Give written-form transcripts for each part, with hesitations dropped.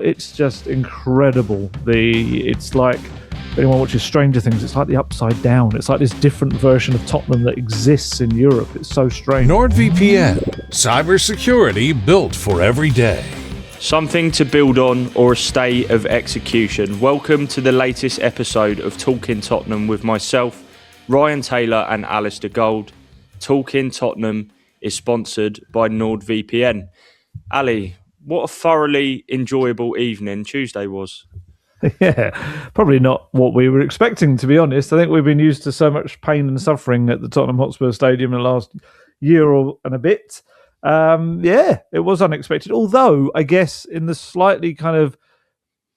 It's just incredible. It's like, if anyone watches Stranger Things, it's like the Upside Down. It's like this different version of Tottenham that exists in Europe. It's so strange. NordVPN, cybersecurity built for every day. Something to build on or a state of execution. Welcome to the latest episode of Talking Tottenham with myself, Ryan Taylor and Alasdair Gold. Talking Tottenham is sponsored by NordVPN. Ali, what a thoroughly enjoyable evening Tuesday was. Yeah, probably not what we were expecting, to be honest. I think we've been used to so much pain and suffering at the Tottenham Hotspur Stadium in the last year and a bit. Yeah, it was unexpected. Although, I guess, in the slightly kind of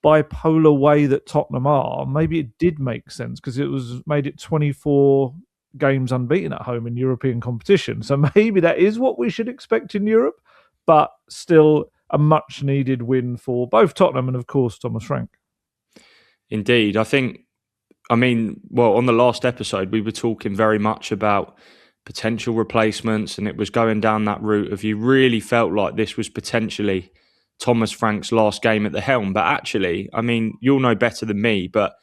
bipolar way that Tottenham are, maybe it did make sense because it made it 24 games unbeaten at home in European competition. So maybe that is what we should expect in Europe, but still a much needed win for both Tottenham and, of course, Thomas Frank. Indeed. On the last episode, we were talking very much about potential replacements, and it was going down that route of you really felt like this was potentially Thomas Frank's last game at the helm. But actually, you'll know better than me, but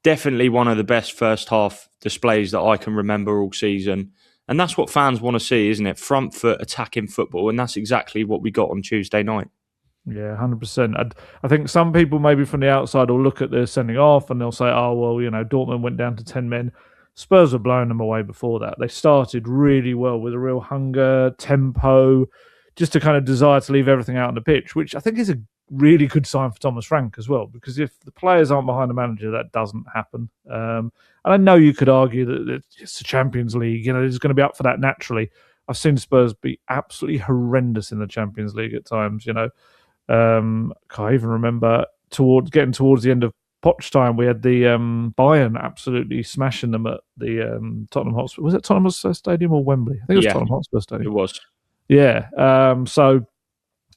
definitely one of the best first half displays that I can remember all season. And that's what fans want to see, isn't it? Front foot attacking football. And that's exactly what we got on Tuesday night. Yeah, 100%. I think some people maybe from the outside will look at the sending off and they'll say, oh, well, Dortmund went down to 10 men. Spurs were blowing them away before that. They started really well with a real hunger, tempo, just a kind of desire to leave everything out on the pitch, which I think is a really good sign for Thomas Frank as well, because if the players aren't behind the manager, that doesn't happen. And I know you could argue that it's the Champions League, it's going to be up for that naturally. I've seen Spurs be absolutely horrendous in the Champions League at times, Can't even remember getting towards the end of Poch time, we had the Bayern absolutely smashing them at the Tottenham Hotspur. Was it Tottenham Hotspur Stadium or Wembley? I think it was Tottenham Hotspur Stadium. It was. Yeah. So,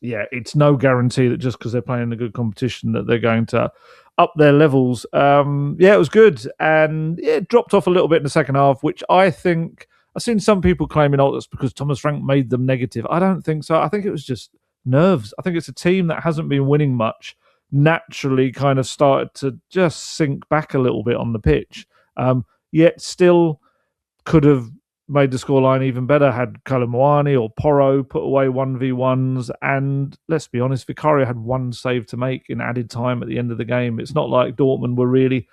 it's no guarantee that just because they're playing a good competition that they're going to up their levels. It was good. And it dropped off a little bit in the second half, which I think I've seen some people claiming, that's because Thomas Frank made them negative. I don't think so. I think it was just nerves. I think it's a team that hasn't been winning much, naturally kind of started to just sink back a little bit on the pitch. Yet still could have made the scoreline even better had Kalamwani or Porro put away 1v1s. And let's be honest, Vicario had one save to make in added time at the end of the game. It's not like Dortmund were really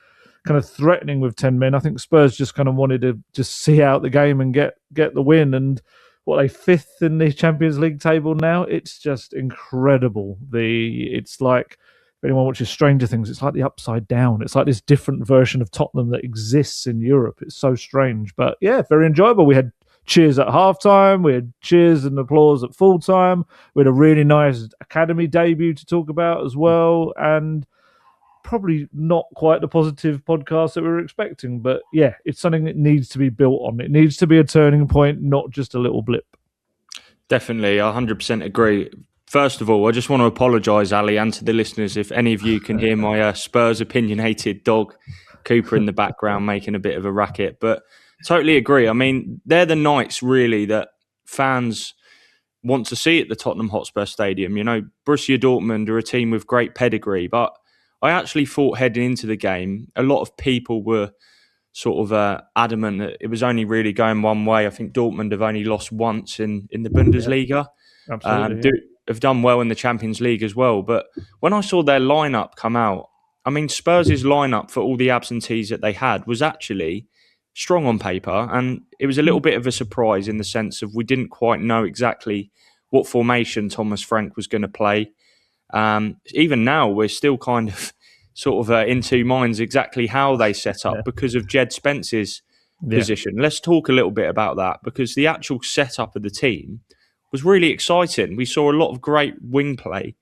kind of threatening with 10 men. I think Spurs just kind of wanted to just see out the game and get the win. And they fifth in the Champions League table now? It's just incredible. It's like, if anyone watches Stranger Things, it's like the Upside Down. It's like this different version of Tottenham that exists in Europe. It's so strange. But yeah, very enjoyable. We had cheers at halftime. We had cheers and applause at full time. We had a really nice academy debut to talk about as well. And probably not quite the positive podcast that we were expecting. But yeah, it's something that needs to be built on. It needs to be a turning point, not just a little blip. Definitely, 100% agree. First of all, I just want to apologise, Ali, and to the listeners, if any of you can hear my Spurs opinionated dog, Cooper, in the background making a bit of a racket. But totally agree. They're the nights, really, that fans want to see at the Tottenham Hotspur Stadium. Borussia Dortmund are a team with great pedigree, but I actually thought heading into the game, a lot of people were sort of adamant that it was only really going one way. I think Dortmund have only lost once in the Bundesliga. Yeah, absolutely. Have done well in the Champions League as well. But when I saw their lineup come out, Spurs' lineup for all the absentees that they had was actually strong on paper. And it was a little bit of a surprise in the sense of we didn't quite know exactly what formation Thomas Frank was going to play. Even now, we're still kind of sort of in two minds exactly how they set up because of Jed Spence's position. Let's talk a little bit about that, because the actual setup of the team was really exciting. We saw a lot of great wing play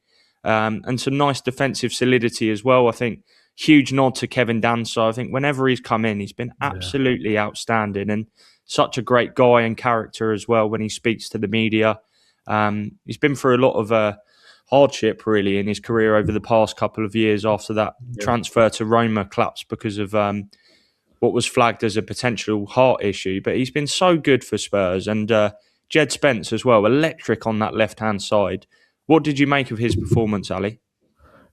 and some nice defensive solidity as well. I think huge nod to Kevin Danso. I think whenever he's come in, he's been absolutely outstanding and such a great guy and character as well when he speaks to the media. He's been through a lot of hardship really in his career over the past couple of years after that transfer to Roma collapsed because of what was flagged as a potential heart issue. But he's been so good for Spurs, and Jed Spence as well, electric on that left-hand side. What did you make of his performance, Ali?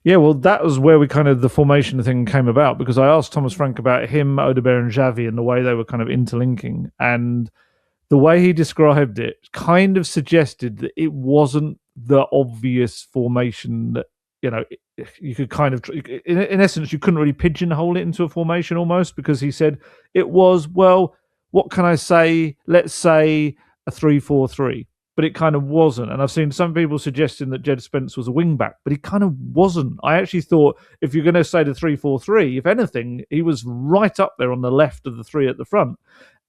Yeah, well, that was where the formation thing came about, because I asked Thomas Frank about him, Odegaard and Xavi and the way they were kind of interlinking. And the way he described it kind of suggested that it wasn't the obvious formation that, you could kind of, in essence, you couldn't really pigeonhole it into a formation almost, because he said it was, well, what can I say? Let's say a 3-4-3. But it kind of wasn't. And I've seen some people suggesting that Jed Spence was a wing back, but he kind of wasn't. I actually thought if you're going to say the 3-4-3, if anything, he was right up there on the left of the three at the front.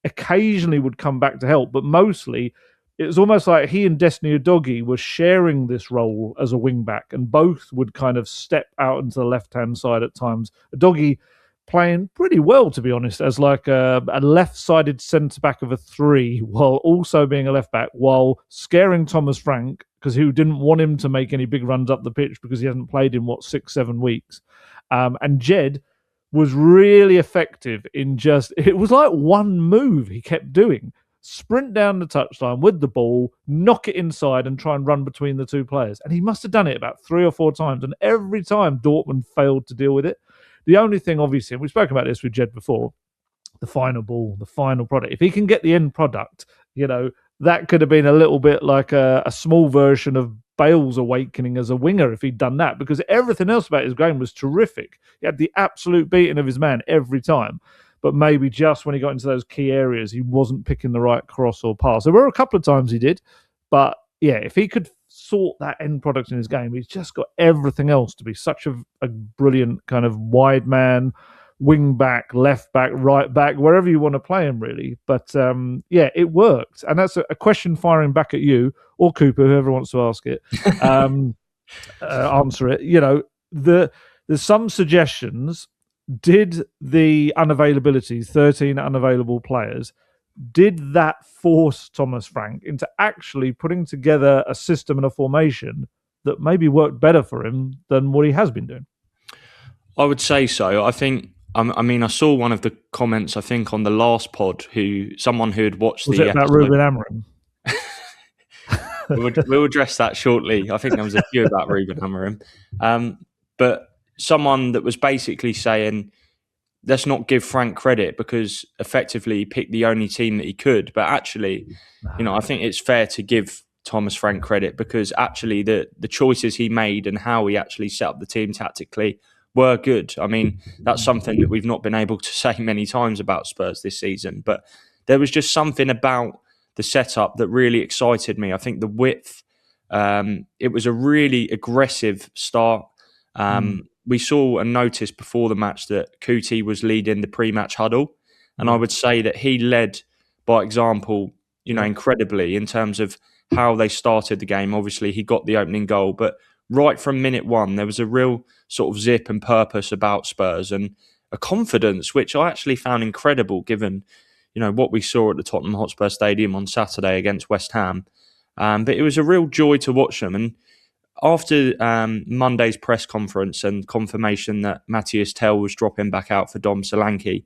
Occasionally would come back to help, but mostly it was almost like he and Destiny Udogie were sharing this role as a wing back, and both would kind of step out into the left-hand side at times. Udogie playing pretty well, to be honest, as like a left-sided centre-back of a three, while also being a left-back, while scaring Thomas Frank, because he didn't want him to make any big runs up the pitch because he hasn't played in, 6-7 weeks. And Jed was really effective in it was like one move he kept doing. Sprint down the touchline with the ball, knock it inside and try and run between the two players. And he must have done it about 3 or 4 times. And every time Dortmund failed to deal with it. The only thing, obviously, and we've spoken about this with Jed before, the final ball, the final product. If he can get the end product, that could have been a little bit like a small version of Bale's awakening as a winger if he'd done that, because everything else about his game was terrific. He had the absolute beating of his man every time. But maybe just when he got into those key areas, he wasn't picking the right cross or pass. There were a couple of times he did, but yeah, if he could sort that end product in his game, he's just got everything else to be such a brilliant kind of wide man, wing back, left back, right back, wherever you want to play him, really. But yeah, it worked. And that's a question firing back at you or Cooper, whoever wants to ask it, answer it. There's some suggestions. Did the unavailability, 13 unavailable players, did that force Thomas Frank into actually putting together a system and a formation that maybe worked better for him than what he has been doing? I would say so. I think, I saw one of the comments, I think, on the last pod, someone who had watched Was the it about Ruben Amorim? We'll address that shortly. I think there was a few about Ruben Amorim. But someone that was basically saying, let's not give Frank credit because effectively he picked the only team that he could. But actually, I think it's fair to give Thomas Frank credit because actually the choices he made and how he actually set up the team tactically were good. I mean, that's something that we've not been able to say many times about Spurs this season. But there was just something about the setup that really excited me. I think the width, it was a really aggressive start. We saw and noticed before the match that Kuti was leading the pre-match huddle. And I would say that he led by example, incredibly in terms of how they started the game. Obviously, he got the opening goal, but right from minute one, there was a real sort of zip and purpose about Spurs and a confidence, which I actually found incredible given, what we saw at the Tottenham Hotspur Stadium on Saturday against West Ham. But it was a real joy to watch them. And after Monday's press conference and confirmation that Mathys Tel was dropping back out for Dom Solanke,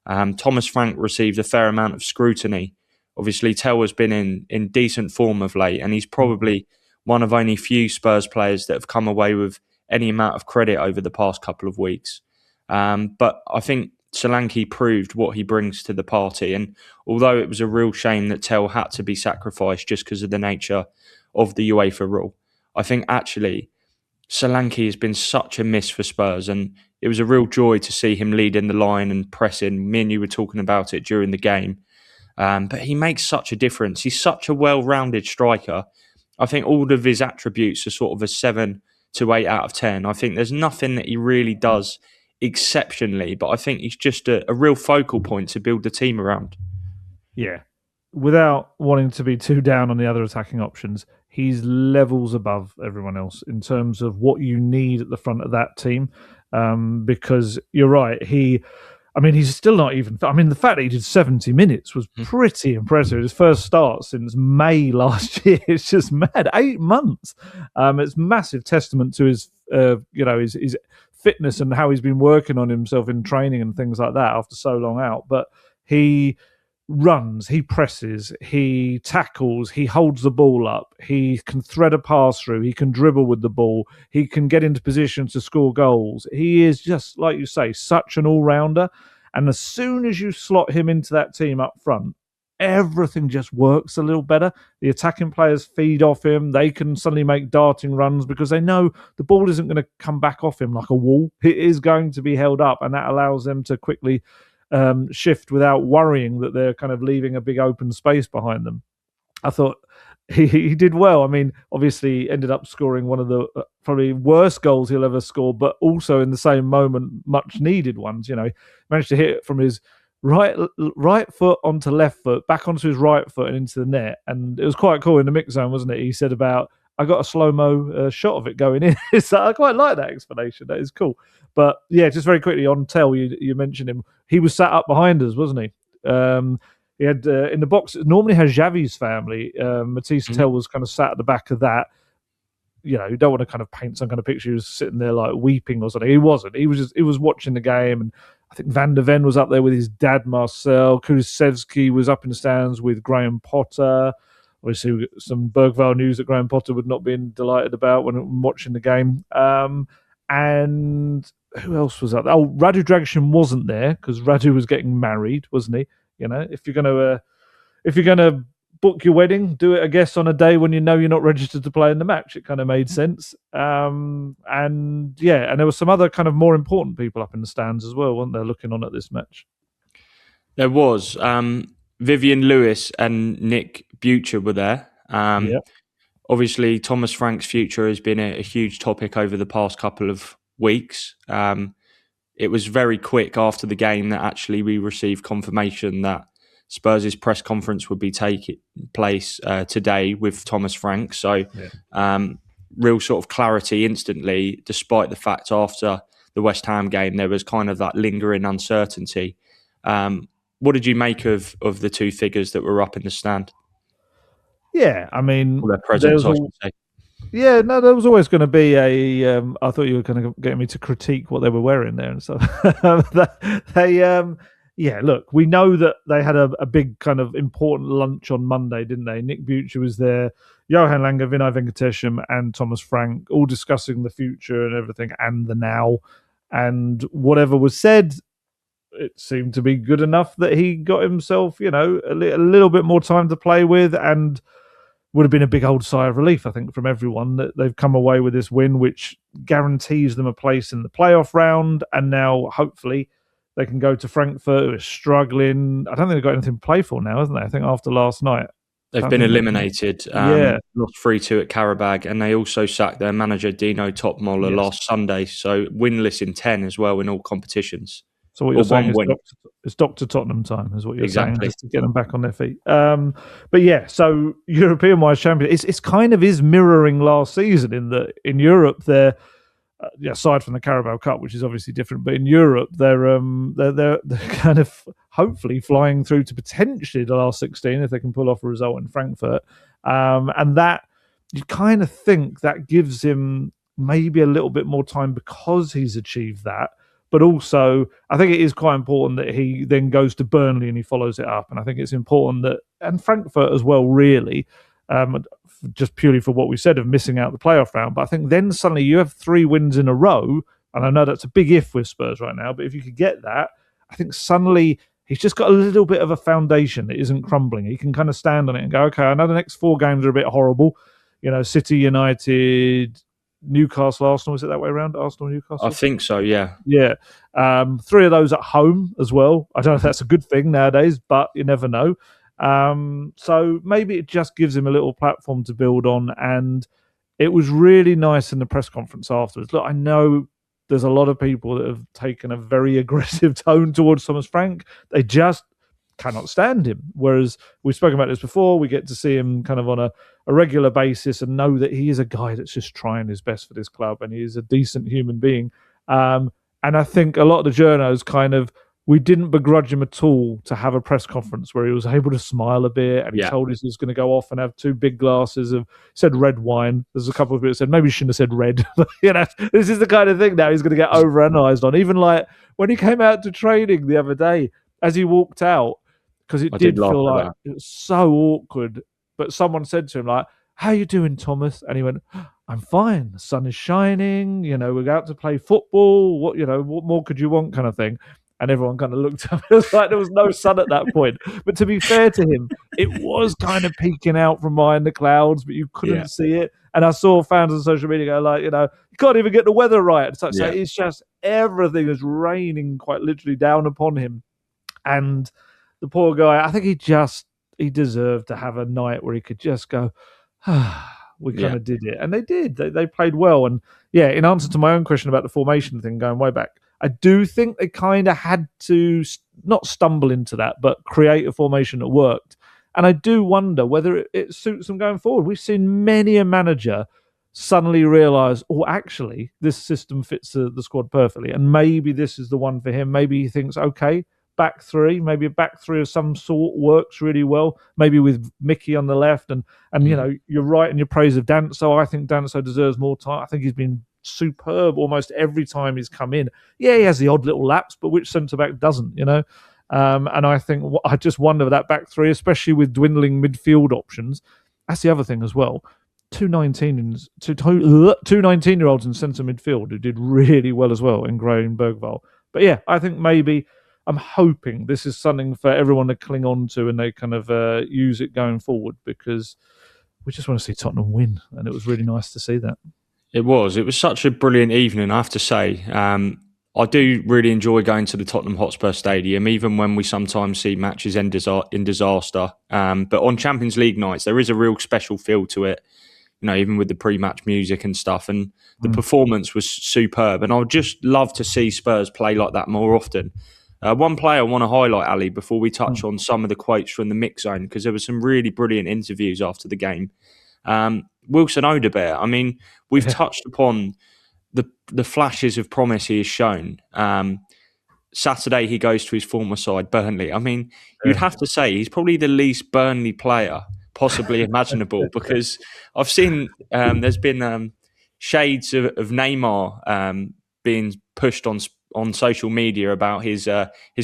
Thomas Frank received a fair amount of scrutiny. Obviously, Tel has been in decent form of late, and he's probably one of only few Spurs players that have come away with any amount of credit over the past couple of weeks. But I think Solanke proved what he brings to the party. And although it was a real shame that Tel had to be sacrificed just because of the nature of the UEFA rule, I think actually Solanke has been such a miss for Spurs, and it was a real joy to see him leading the line and pressing. Me and you were talking about it during the game. But he makes such a difference. He's such a well-rounded striker. I think all of his attributes are sort of a 7 to 8 out of 10. I think there's nothing that he really does exceptionally, but I think he's just a real focal point to build the team around. Yeah. Without wanting to be too down on the other attacking options, he's levels above everyone else in terms of what you need at the front of that team. Because you're right, he's still not even... the fact that he did 70 minutes was pretty impressive. His first start since May last year. It's just mad. 8 months. It's massive testament to his fitness and how he's been working on himself in training and things like that after so long out. But he runs, he presses, he tackles, he holds the ball up, he can thread a pass through, he can dribble with the ball, he can get into position to score goals. He is just, like you say, such an all-rounder. And as soon as you slot him into that team up front, everything just works a little better. The attacking players feed off him. They can suddenly make darting runs because they know the ball isn't going to come back off him like a wall. It is going to be held up, and that allows them to quickly shift without worrying that they're kind of leaving a big open space behind them. I thought he did well. I mean, obviously ended up scoring one of the probably worst goals he'll ever score, but also in the same moment, much needed ones. You know, he managed to hit it from his right foot onto left foot, back onto his right foot and into the net. And it was quite cool in the mix zone, wasn't it? He said about, I got a slow-mo shot of it going in. So I quite like that explanation. That is cool. But yeah, just very quickly on Tel, you mentioned him. He was sat up behind us, wasn't he? He had in the box, it normally has Xavi's family. Mathys Tel was kind of sat at the back of that. You know, you don't want to kind of paint some kind of picture. He was sitting there like weeping or something. He wasn't. He was watching the game, and I think Van der Ven was up there with his dad, Marcel. Kulusevski was up in the stands with Graham Potter. Obviously, some Bergvall news that Graham Potter would not be delighted about when watching the game. And who else was up there? Oh, Radu Dragic wasn't there because Radu was getting married, wasn't he? You know, if you're gonna book your wedding, do it, I guess, on a day when you know you're not registered to play in the match. It kind of made sense. And yeah, and there were some other kind of more important people up in the stands as well, weren't there, looking on at this match? There was. Vivian Lewis and Nick Butcher were there. Obviously, Thomas Frank's future has been a huge topic over the past couple of weeks. It was very quick after the game that actually we received confirmation that Spurs' press conference would be taking place today with Thomas Frank. So real sort of clarity instantly, despite the fact after the West Ham game there was kind of that lingering uncertainty. What did you make of the two figures that were up in the stand? Yeah, I mean, their presence, I should say. Yeah, no, there was always going to be a. I thought you were going to get me to critique what they were wearing there and stuff. Yeah, look, we know that they had a big kind of important lunch on Monday, didn't they? Nick Butcher was there, Johan Lange, Vinay Venkatesham, and Thomas Frank, all discussing the future and everything and the now. And whatever was said, it seemed to be good enough that he got himself, you know, a little bit more time to play with, and would have been a big old sigh of relief, I think, from everyone that they've come away with this win, which guarantees them a place in the playoff round. And now, hopefully, they can go to Frankfurt, who is struggling. I don't think they've got anything to play for now, hasn't they? I think after last night. They've been eliminated. Lost 3-2 at Karabag, and they also sacked their manager, Dino Topmoller, last Sunday. So winless in 10 as well in all competitions. So what you're saying is it's Dr. Tottenham time, is what you're saying, just to get them back on their feet. But yeah, so European-wise champion, it's kind of is mirroring last season in that in Europe they're aside from the Carabao Cup, which is obviously different, but in Europe they're kind of hopefully flying through to potentially the last 16 if they can pull off a result in Frankfurt, and that you kind of think that gives him maybe a little bit more time because he's achieved that. But also, I think it is quite important that he then goes to Burnley and he follows it up. And I think it's important that, and Frankfurt as well, really, just purely for what we said of missing out the playoff round. But I think then suddenly you have 3 wins in a row. And I know that's a big if with Spurs right now. But if you could get that, I think suddenly he's just got a little bit of a foundation that isn't crumbling. He can kind of stand on it and go, okay, I know the next 4 games are a bit horrible. You know, City, United, Newcastle, Arsenal, is it that way around? Arsenal, Newcastle? I think so, yeah. Yeah. 3 of those at home as well. I don't know if that's a good thing nowadays, but you never know. So maybe it just gives him a little platform to build on. And it was really nice in the press conference afterwards. Look, I know there's a lot of people that have taken a very aggressive tone towards Thomas Frank. They just cannot stand him. Whereas we've spoken about this before, we get to see him kind of on a regular basis and know that he is a guy that's just trying his best for this club and he is a decent human being. And I think a lot of the journos kind of, we didn't begrudge him at all to have a press conference where he was able to smile a bit and he told us he was going to go off and have 2 big glasses of, said red wine. There's a couple of people that said maybe he shouldn't have said red. But, you know, this is the kind of thing now he's going to get overanalyzed on. Even like when he came out to training the other day, as he walked out, because it I did laugh feel at like that. it was so awkward. But someone said to him, like, "How you doing, Thomas?" And he went, "I'm fine. The sun is shining. We're out to play football. What more could you want?" kind of thing. And everyone kind of looked up. It was like there was no sun at that point. But to be fair to him, it was kind of peeking out from behind the clouds, but you couldn't Yeah. see it. And I saw fans on social media go like, you can't even get the weather right. So it's just everything is raining quite literally down upon him. And the poor guy, I think he deserved to have a night where he could just go, we kind of did it. And they did. They played well. And yeah, in answer to my own question about the formation thing going way back, I do think they kind of had to not stumble into that, but create a formation that worked. And I do wonder whether it suits them going forward. We've seen many a manager suddenly realise, oh, actually, this system fits the squad perfectly. And maybe this is the one for him. Maybe he thinks, okay, back three, maybe a back three of some sort works really well. Maybe with Mickey on the left. And you're right in your praise of Danso. I think Danso deserves more time. I think he's been superb almost every time he's come in. Yeah, he has the odd little lapse, but which centre-back doesn't, And I think I just wonder that back three, especially with dwindling midfield options. That's the other thing as well. Two 19-year-olds in centre midfield who did really well as well in Gray and Bergvall. But yeah, I think maybe I'm hoping this is something for everyone to cling on to and they kind of use it going forward, because we just want to see Tottenham win, and it was really nice to see that. It was such a brilliant evening, I have to say. I do really enjoy going to the Tottenham Hotspur Stadium, even when we sometimes see matches in disaster. But on Champions League nights, there is a real special feel to it, even with the pre-match music and stuff. And the performance was superb. And I would just love to see Spurs play like that more often. One player I want to highlight, Ali, before we touch on some of the quotes from the mix zone, because there were some really brilliant interviews after the game. Wilson Odebear. I mean, we've touched upon the flashes of promise he has shown. Saturday, he goes to his former side, Burnley. I mean, you'd have to say he's probably the least Burnley player possibly imaginable, because I've seen there's been shades of Neymar being pushed on social media about his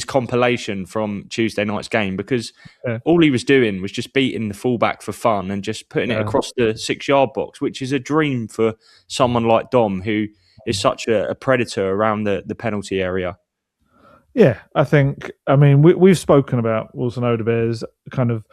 compilation from Tuesday night's game, because all he was doing was just beating the fullback for fun and just putting it across the 6-yard box, which is a dream for someone like Dom, who is such a predator around the penalty area. Yeah, we've spoken about Wilson Odebear's kind of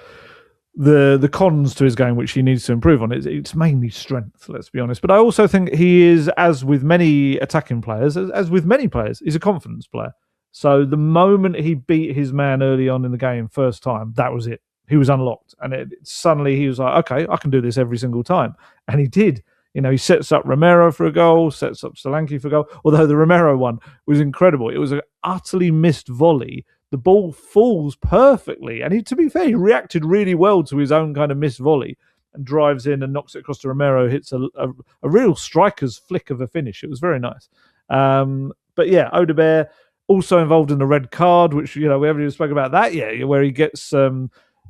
the cons to his game, which he needs to improve on. It's mainly strength, let's be honest. But I also think he is, as with many attacking players, as with many players, he's a confidence player. So the moment he beat his man early on in the game, first time, that was it. He was unlocked. And suddenly he was like, okay, I can do this every single time. And he did. He sets up Romero for a goal, sets up Solanke for a goal. Although the Romero one was incredible. It was an utterly missed volley. The ball falls perfectly. And to be fair, he reacted really well to his own kind of missed volley and drives in and knocks it across to Romero, hits a real striker's flick of a finish. It was very nice. But yeah, Odebear also involved in the red card, which, we haven't even spoken about that yet, where he gets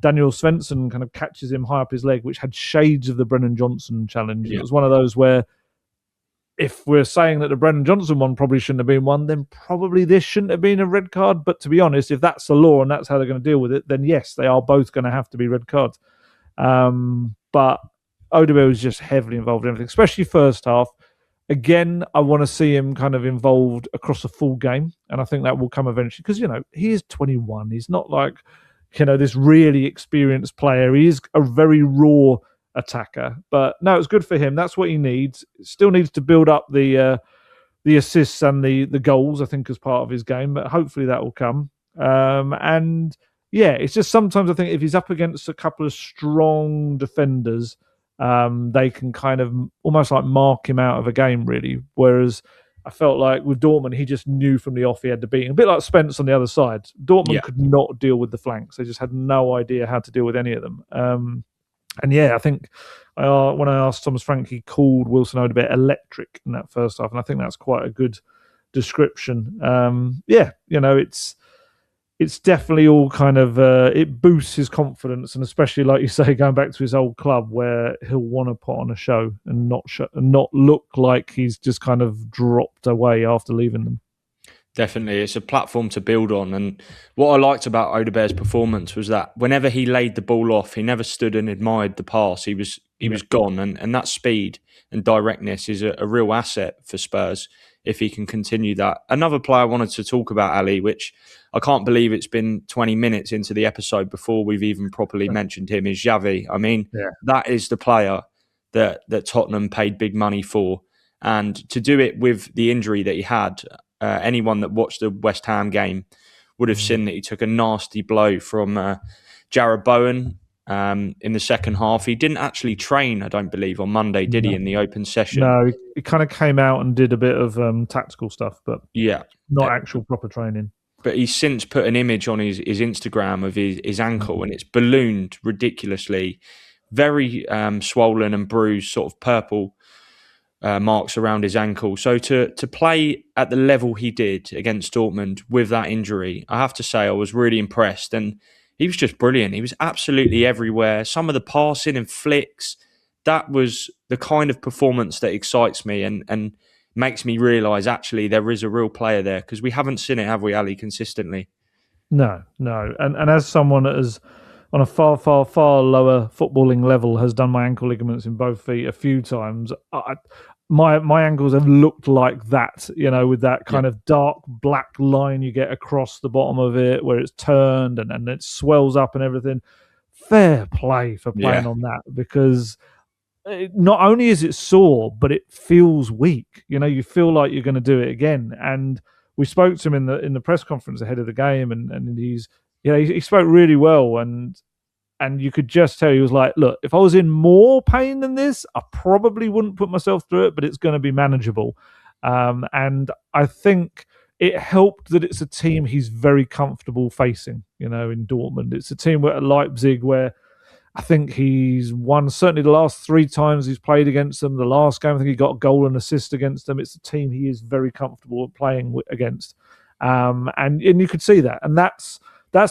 Daniel Svensson kind of catches him high up his leg, which had shades of the Brennan Johnson challenge. Yeah. It was one of those where, if we're saying that the Brennan Johnson one probably shouldn't have been one, then probably this shouldn't have been a red card. But to be honest, if that's the law and that's how they're going to deal with it, then yes, they are both going to have to be red cards. But Odebear was just heavily involved in everything, especially first half. Again, I want to see him kind of involved across a full game, and I think that will come eventually, because, he is 21. He's not like, this really experienced player. He is a very raw attacker. But no, it's good for him. That's what he needs. Still needs to build up the assists and the goals, I think, as part of his game. But hopefully that will come. And yeah, it's just sometimes I think if he's up against a couple of strong defenders, they can kind of almost like mark him out of a game, really. Whereas I felt like with Dortmund, he just knew from the off he had to beat him. A bit like Spence on the other side. Dortmund could not deal with the flanks. They just had no idea how to deal with any of them. And yeah, I think when I asked Thomas Frank, he called Wilson Odebear electric in that first half. And I think that's quite a good description. It's definitely all kind of, it boosts his confidence. And especially, like you say, going back to his old club where he'll want to put on a show and not look like he's just kind of dropped away after leaving them. Definitely, it's a platform to build on. And what I liked about Odebear's performance was that whenever he laid the ball off, he never stood and admired the pass. He was gone, and that speed and directness is a real asset for Spurs if he can continue that. Another player I wanted to talk about, Ali, which I can't believe it's been 20 minutes into the episode before we've even properly mentioned him, is Xavi. I mean, that is the player that Tottenham paid big money for. And to do it with the injury that he had, anyone that watched the West Ham game would have seen that he took a nasty blow from Jared Bowen in the second half. He didn't actually train, I don't believe, on Monday, did he, in the open session? No, he kind of came out and did a bit of tactical stuff, but not actual proper training. But he's since put an image on his Instagram of his ankle, and it's ballooned ridiculously, very swollen and bruised, sort of purple marks around his ankle. So to play at the level he did against Dortmund with that injury, I have to say I was really impressed. And he was just brilliant. He was absolutely everywhere. Some of the passing and flicks, that was the kind of performance that excites me and makes me realise actually there is a real player there, because we haven't seen it, have we, Ali, consistently? No. And as someone that is on a far, far, far lower footballing level has done my ankle ligaments in both feet a few times, my ankles have looked like that, with that kind of dark black line you get across the bottom of it where it's turned and it swells up and everything. Fair play for playing on that, because not only is it sore, but it feels weak. You feel like you're going to do it again. And we spoke to him in the press conference ahead of the game, and he spoke really well, and you could just tell he was like, look, if I was in more pain than this, I probably wouldn't put myself through it, but it's going to be manageable. And I think it helped that it's a team he's very comfortable facing, in Dortmund. It's a team at Leipzig where I think he's won certainly the last 3 times he's played against them. The last game, I think he got a goal and assist against them. It's a team he is very comfortable playing against. And you could see that. And that's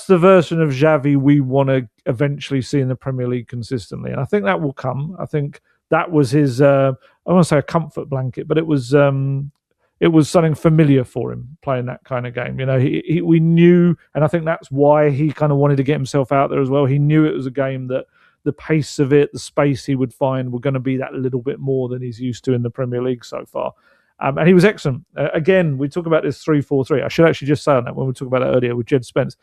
the version of Xavi we want to eventually see in the Premier League consistently. And I think that will come. I think that was his, I don't want to say a comfort blanket, but it was something familiar for him playing that kind of game. We knew, and I think that's why he kind of wanted to get himself out there as well. He knew it was a game that the pace of it, the space he would find were going to be that little bit more than he's used to in the Premier League so far. And he was excellent. Again, we talk about this 3-4-3. I should actually just say on that when we talked about it earlier with Jed Spence.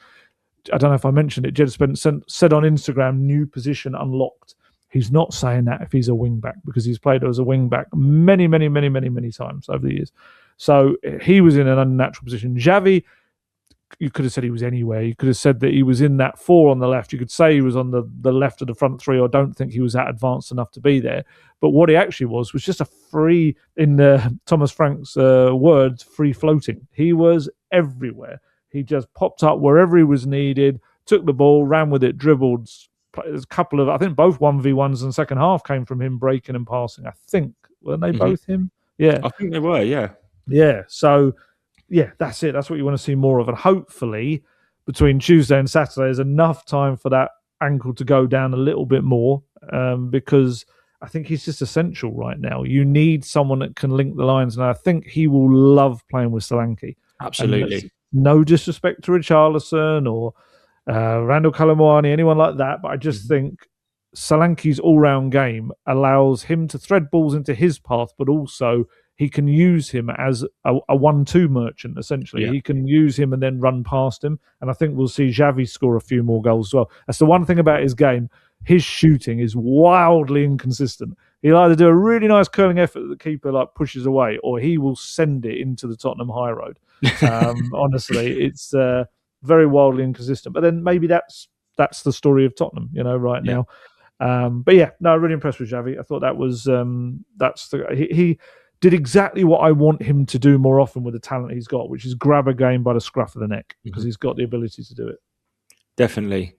I don't know if I mentioned it. Jed Spence said on Instagram, new position unlocked. He's not saying that if he's a wing back, because he's played as a wing back many, many, many, many, many times over the years. So he was in an unnatural position. Xavi, you could have said he was anywhere. You could have said that he was in that 4 on the left. You could say he was on the left of the front 3, or don't think he was that advanced enough to be there. But what he actually was just a free, in Thomas Frank's words, free floating. He was everywhere. He just popped up wherever he was needed, took the ball, ran with it, dribbled. There's a couple of, I think both 1v1s in the second half came from him breaking and passing. I think, weren't they both him? Yeah. I think they were, yeah. Yeah, so, that's it. That's what you want to see more of. And hopefully, between Tuesday and Saturday, there's enough time for that ankle to go down a little bit more, because I think he's just essential right now. You need someone that can link the lines, and I think he will love playing with Solanke. Absolutely. No disrespect to Richarlison or Randall Colomwani, anyone like that, but I just think Solanke's all-round game allows him to thread balls into his path, but also he can use him as a 1-2 merchant, essentially. Yeah. He can use him and then run past him, and I think we'll see Xavi score a few more goals as well. That's the one thing about his game. His shooting is wildly inconsistent. He'll either do a really nice curling effort that the keeper pushes away, or he will send it into the Tottenham high road. Honestly, it's very wildly inconsistent. But then maybe that's the story of Tottenham, right now. But really impressed with Xavi. I thought that was he did exactly what I want him to do more often with the talent he's got, which is grab a game by the scruff of the neck, because he's got the ability to do it. Definitely.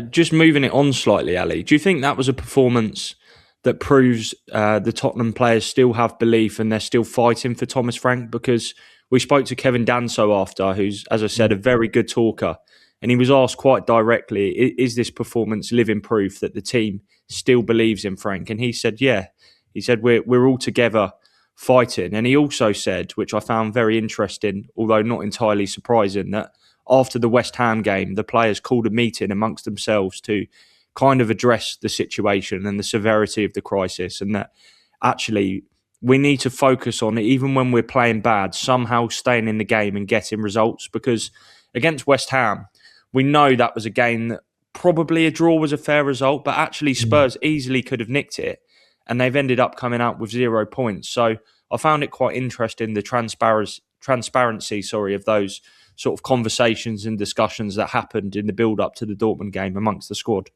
Just moving it on slightly, Ali, do you think that was a performance that proves the Tottenham players still have belief and they're still fighting for Thomas Frank? Because we spoke to Kevin Danso after, who's, as I said, a very good talker, and he was asked quite directly, is this performance living proof that the team still believes in Frank? And he said, yeah. He said, we're all together fighting. And he also said, which I found very interesting, although not entirely surprising, that after the West Ham game, the players called a meeting amongst themselves to kind of address the situation and the severity of the crisis, and that actually we need to focus on it, even when we're playing bad, somehow staying in the game and getting results. Because against West Ham, we know that was a game that probably a draw was a fair result, but actually Spurs easily could have nicked it, and they've ended up coming out with 0 points. So I found it quite interesting, the transparency of those sort of conversations and discussions that happened in the build-up to the Dortmund game amongst the squad.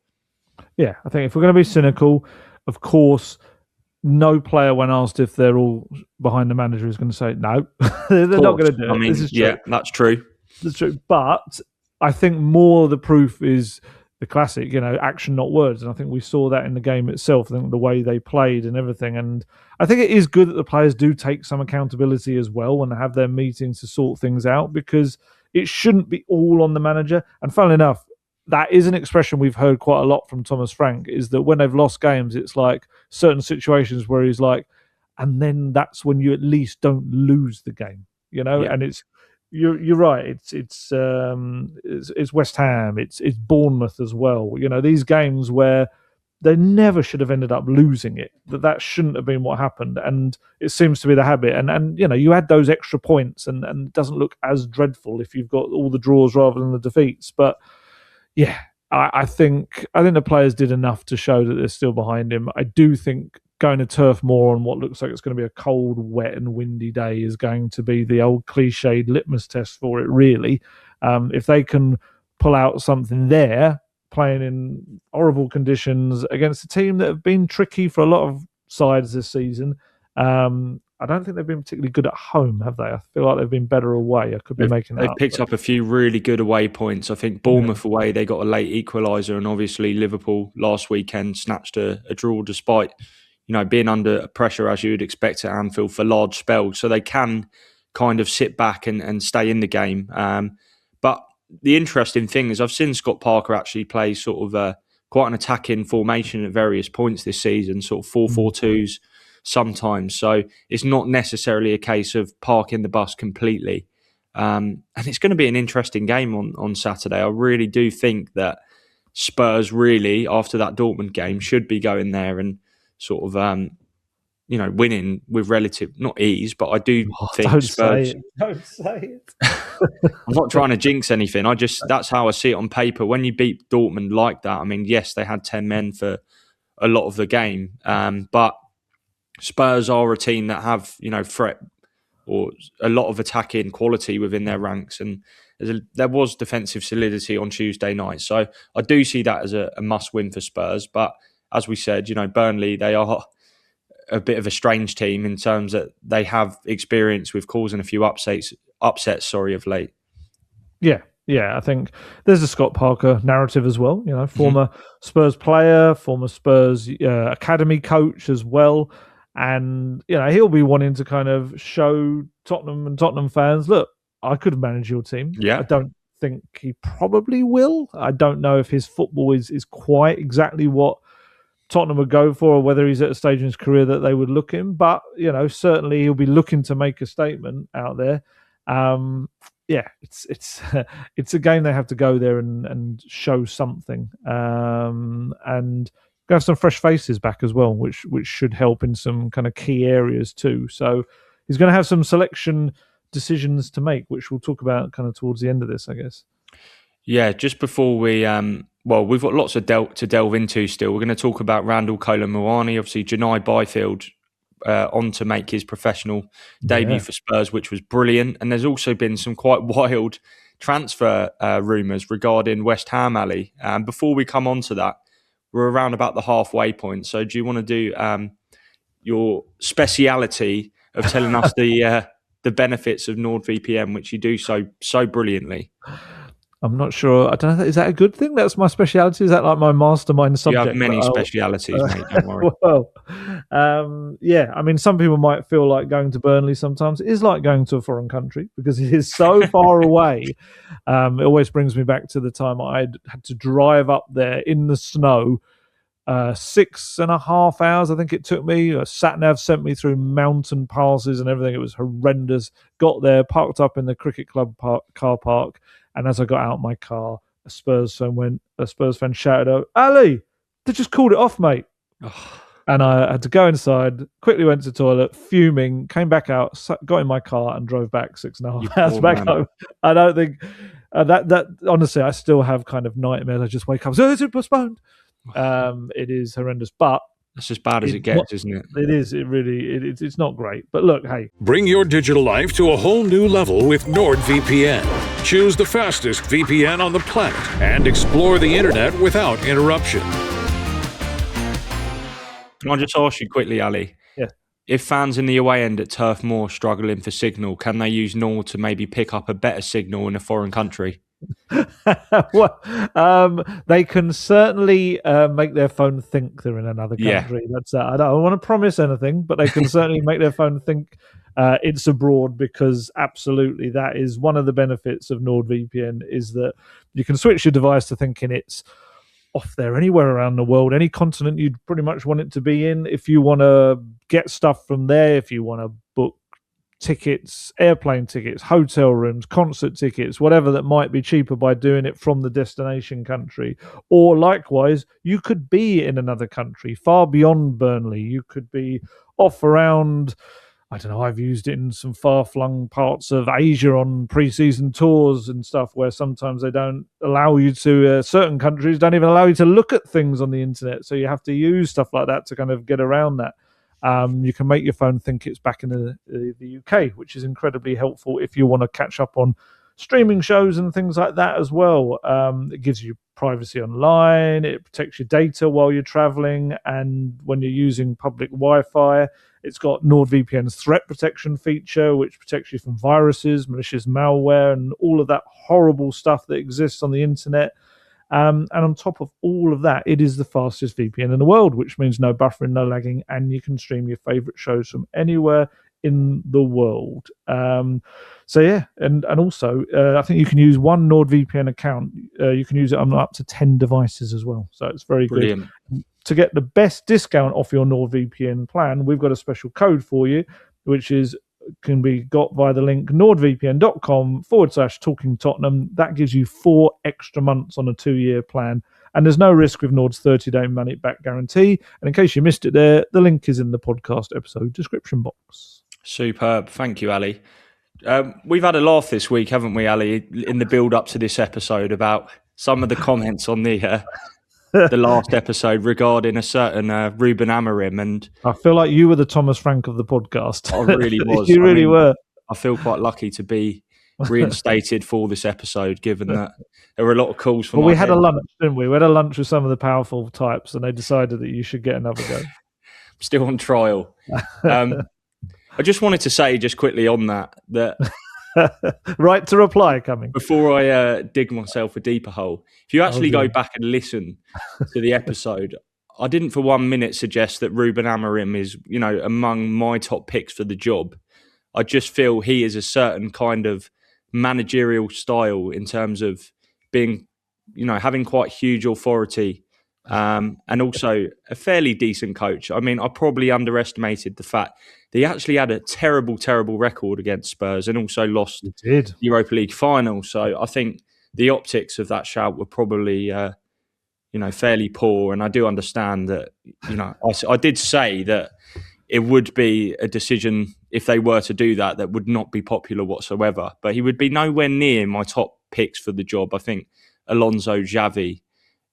Yeah, I think if we're going to be cynical, of course, no player, when asked if they're all behind the manager, is going to say no. They're not going to do it. I mean, this is true. Yeah, that's true. That's true. But I think more the proof is the classic, action, not words. And I think we saw that in the game itself. I think the way they played and everything. And I think it is good that the players do take some accountability as well when they have their meetings to sort things out, because it shouldn't be all on the manager. And funnily enough, that is an expression we've heard quite a lot from Thomas Frank, is that when they've lost games, it's like certain situations where he's like, and then that's when you at least don't lose the game, Yeah. And it's, you're right. It's West Ham. It's Bournemouth as well. These games where they never should have ended up losing it. That shouldn't have been what happened, and it seems to be the habit. And you add those extra points, and it doesn't look as dreadful if you've got all the draws rather than the defeats. But yeah, I think the players did enough to show that they're still behind him. I do think going to turf more on what looks like it's going to be a cold, wet and windy day is going to be the old cliched litmus test for it, really. If they can pull out something there, playing in horrible conditions against a team that have been tricky for a lot of sides this season, I don't think they've been particularly good at home, have they? I feel like they've been better away. I could be making that They've up. picked up a few really good away points. I think Bournemouth away, they got a late equaliser, and obviously Liverpool last weekend snatched a draw despite being under pressure, as you would expect at Anfield, for large spells. So they can kind of sit back and stay in the game. But the interesting thing is I've seen Scott Parker actually play sort of quite an attacking formation at various points this season, sort of 4-4-2s sometimes. So it's not necessarily a case of parking the bus completely. And it's going to be an interesting game on Saturday. I really do think that Spurs really, after that Dortmund game, should be going there and sort of, winning with relative, not ease, but I do think don't Spurs... Don't say it. I'm not trying to jinx anything. That's how I see it on paper. When you beat Dortmund like that, I mean, yes, they had 10 men for a lot of the game, but Spurs are a team that have, threat or a lot of attacking quality within their ranks, and there was defensive solidity on Tuesday night. So I do see that as a must-win for Spurs. But as we said, Burnley, they are a bit of a strange team in terms that they have experience with causing a few upsets of late. Yeah, I think there's a Scott Parker narrative as well. Former Spurs player, former Spurs academy coach as well. And, he'll be wanting to kind of show Tottenham and Tottenham fans, look, I could manage your team. Yeah. I don't think he probably will. I don't know if his football is quite exactly what Tottenham would go for, or whether he's at a stage in his career that they would look him. But, certainly he'll be looking to make a statement out there. It's a game they have to go there and show something. And have some fresh faces back as well, which should help in some kind of key areas too. So he's going to have some selection decisions to make, which we'll talk about kind of towards the end of this, I guess. Yeah, just before we, we've got lots to delve into still. We're going to talk about Randall Kolo-Muani, obviously Jun'ai Byfield on to make his professional debut for Spurs, which was brilliant. And there's also been some quite wild transfer rumours regarding West Ham, Ali. Before we come on to that, we're around about the halfway point. So do you want to do your speciality of telling us the benefits of NordVPN, which you do so brilliantly? I'm not sure. I don't know. Is that a good thing? That's my speciality. Is that like my mastermind subject? You have many specialities, mate. Don't worry. Well, I mean, some people might feel like going to Burnley sometimes. It is like going to a foreign country because it is so far away. It always brings me back to the time I had to drive up there in the snow 6.5 hours, I think it took me. Sat nav sent me through mountain passes and everything. It was horrendous. Got there, parked up in the cricket club car park, and as I got out my car, a Spurs fan shouted out, "Ali, they just called it off, mate." And I had to go inside, quickly went to the toilet, fuming, came back out, got in my car and drove back 6.5 hours back home. I don't think that honestly, I still have kind of nightmares. I just wake up, so is it postponed? It is horrendous, but that's as bad as it gets, isn't it? It is. It really. It's not great. But look, hey, Bring your digital life to a whole new level with NordVPN. Choose the fastest VPN on the planet and explore the internet without interruption. Can I just ask you quickly, Ali? Yeah. If fans in the away end at Turf Moor are struggling for signal, can they use Nord to maybe pick up a better signal in a foreign country? Well, they can certainly make their phone think they're in another country. Yeah. That's I don't want to promise anything, but they can certainly make their phone think it's abroad, because absolutely that is one of the benefits of NordVPN, is that you can switch your device to thinking it's off there anywhere around the world, any continent you'd pretty much want it to be in. If you want to get stuff from there, if you want to book tickets, airplane tickets, hotel rooms, concert tickets, whatever that might be cheaper by doing it from the destination country. Or likewise, you could be in another country far beyond Burnley. You could be off around, I don't know, I've used it in some far-flung parts of Asia on pre-season tours and stuff, where sometimes they don't allow you to, certain countries don't even allow you to look at things on the internet. So you have to use stuff like that to kind of get around that. You can make your phone think it's back in the UK, which is incredibly helpful if you want to catch up on streaming shows and things like that as well. It gives you privacy online. It protects your data while you're traveling, and when you're using public Wi-Fi, it's got NordVPN's threat protection feature, which protects you from viruses, malicious malware, and all of that horrible stuff that exists on the internet. And on top of all of that, it is the fastest VPN in the world, which means no buffering, no lagging, and you can stream your favorite shows from anywhere in the world. So yeah, and also I think you can use one NordVPN account. You can use it on up to 10 devices as well. So it's very Brilliant. good. To get the best discount off your NordVPN plan, we've got a special code for you, which can be got via the link nordvpn.com/talking Tottenham. That gives you 4 extra months on a 2-year plan. And there's no risk with Nord's 30-day money-back guarantee. And in case you missed it there, the link is in the podcast episode description box. Superb. Thank you, Ali. We've had a laugh this week, haven't we, Ali, in the build-up to this episode about some of the comments on the last episode regarding a certain Ruben Amorim. And I feel like you were the Thomas Frank of the podcast. I really was. You really were. I feel quite lucky to be reinstated for this episode, given that there were a lot of calls from. Well, we had a lunch, didn't we? We had a lunch with some of the powerful types, and they decided that you should get another go. Still on trial. I just wanted to say, just quickly on that right to reply coming before I dig myself a deeper hole. If you actually go back and listen to the episode, I didn't for 1 minute suggest that Ruben Amorim is, among my top picks for the job. I just feel he is a certain kind of managerial style in terms of being, having quite huge authority, and also a fairly decent coach. I mean, I probably underestimated the fact that he actually had a terrible, terrible record against Spurs and also lost the Europa League final. So I think the optics of that shout were probably, fairly poor. And I do understand that, I did say that it would be a decision, if they were to do that, that would not be popular whatsoever. But he would be nowhere near my top picks for the job. I think Alonso, Xavi,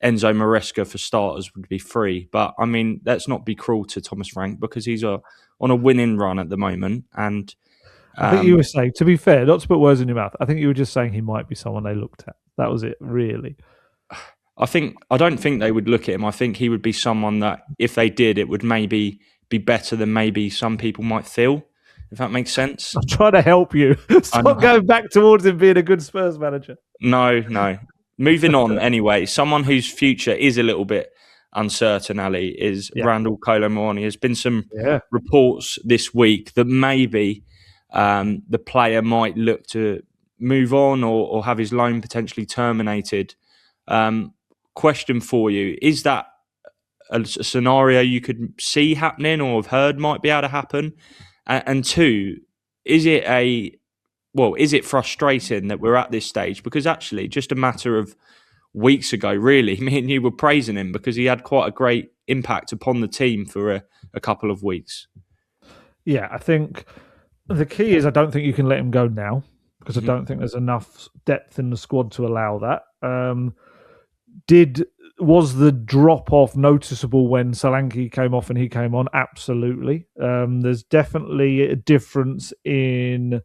Enzo Maresca for starters would be 3. But, I mean, let's not be cruel to Thomas Frank, because he's on a winning run at the moment. And I think you were saying, to be fair, not to put words in your mouth, I think you were just saying he might be someone they looked at. That was it, really. I don't think they would look at him. I think he would be someone that, if they did, it would maybe be better than maybe some people might feel, if that makes sense. I'm trying to help you. Stop going back towards him being a good Spurs manager. No. Moving on anyway. Someone whose future is a little bit uncertain, Ali, is Randall Kolo Muani. There's been some reports this week that maybe the player might look to move on or have his loan potentially terminated. Question for you, is that a scenario you could see happening or have heard might be able to happen? And two, is it frustrating that we're at this stage? Because actually, just a matter of weeks ago, really, me and you were praising him because he had quite a great impact upon the team for a couple of weeks. Yeah, I think the key is I don't think you can let him go now because I don't think there's enough depth in the squad to allow that. Was the drop off noticeable when Solanke came off and he came on? Absolutely. There's definitely a difference in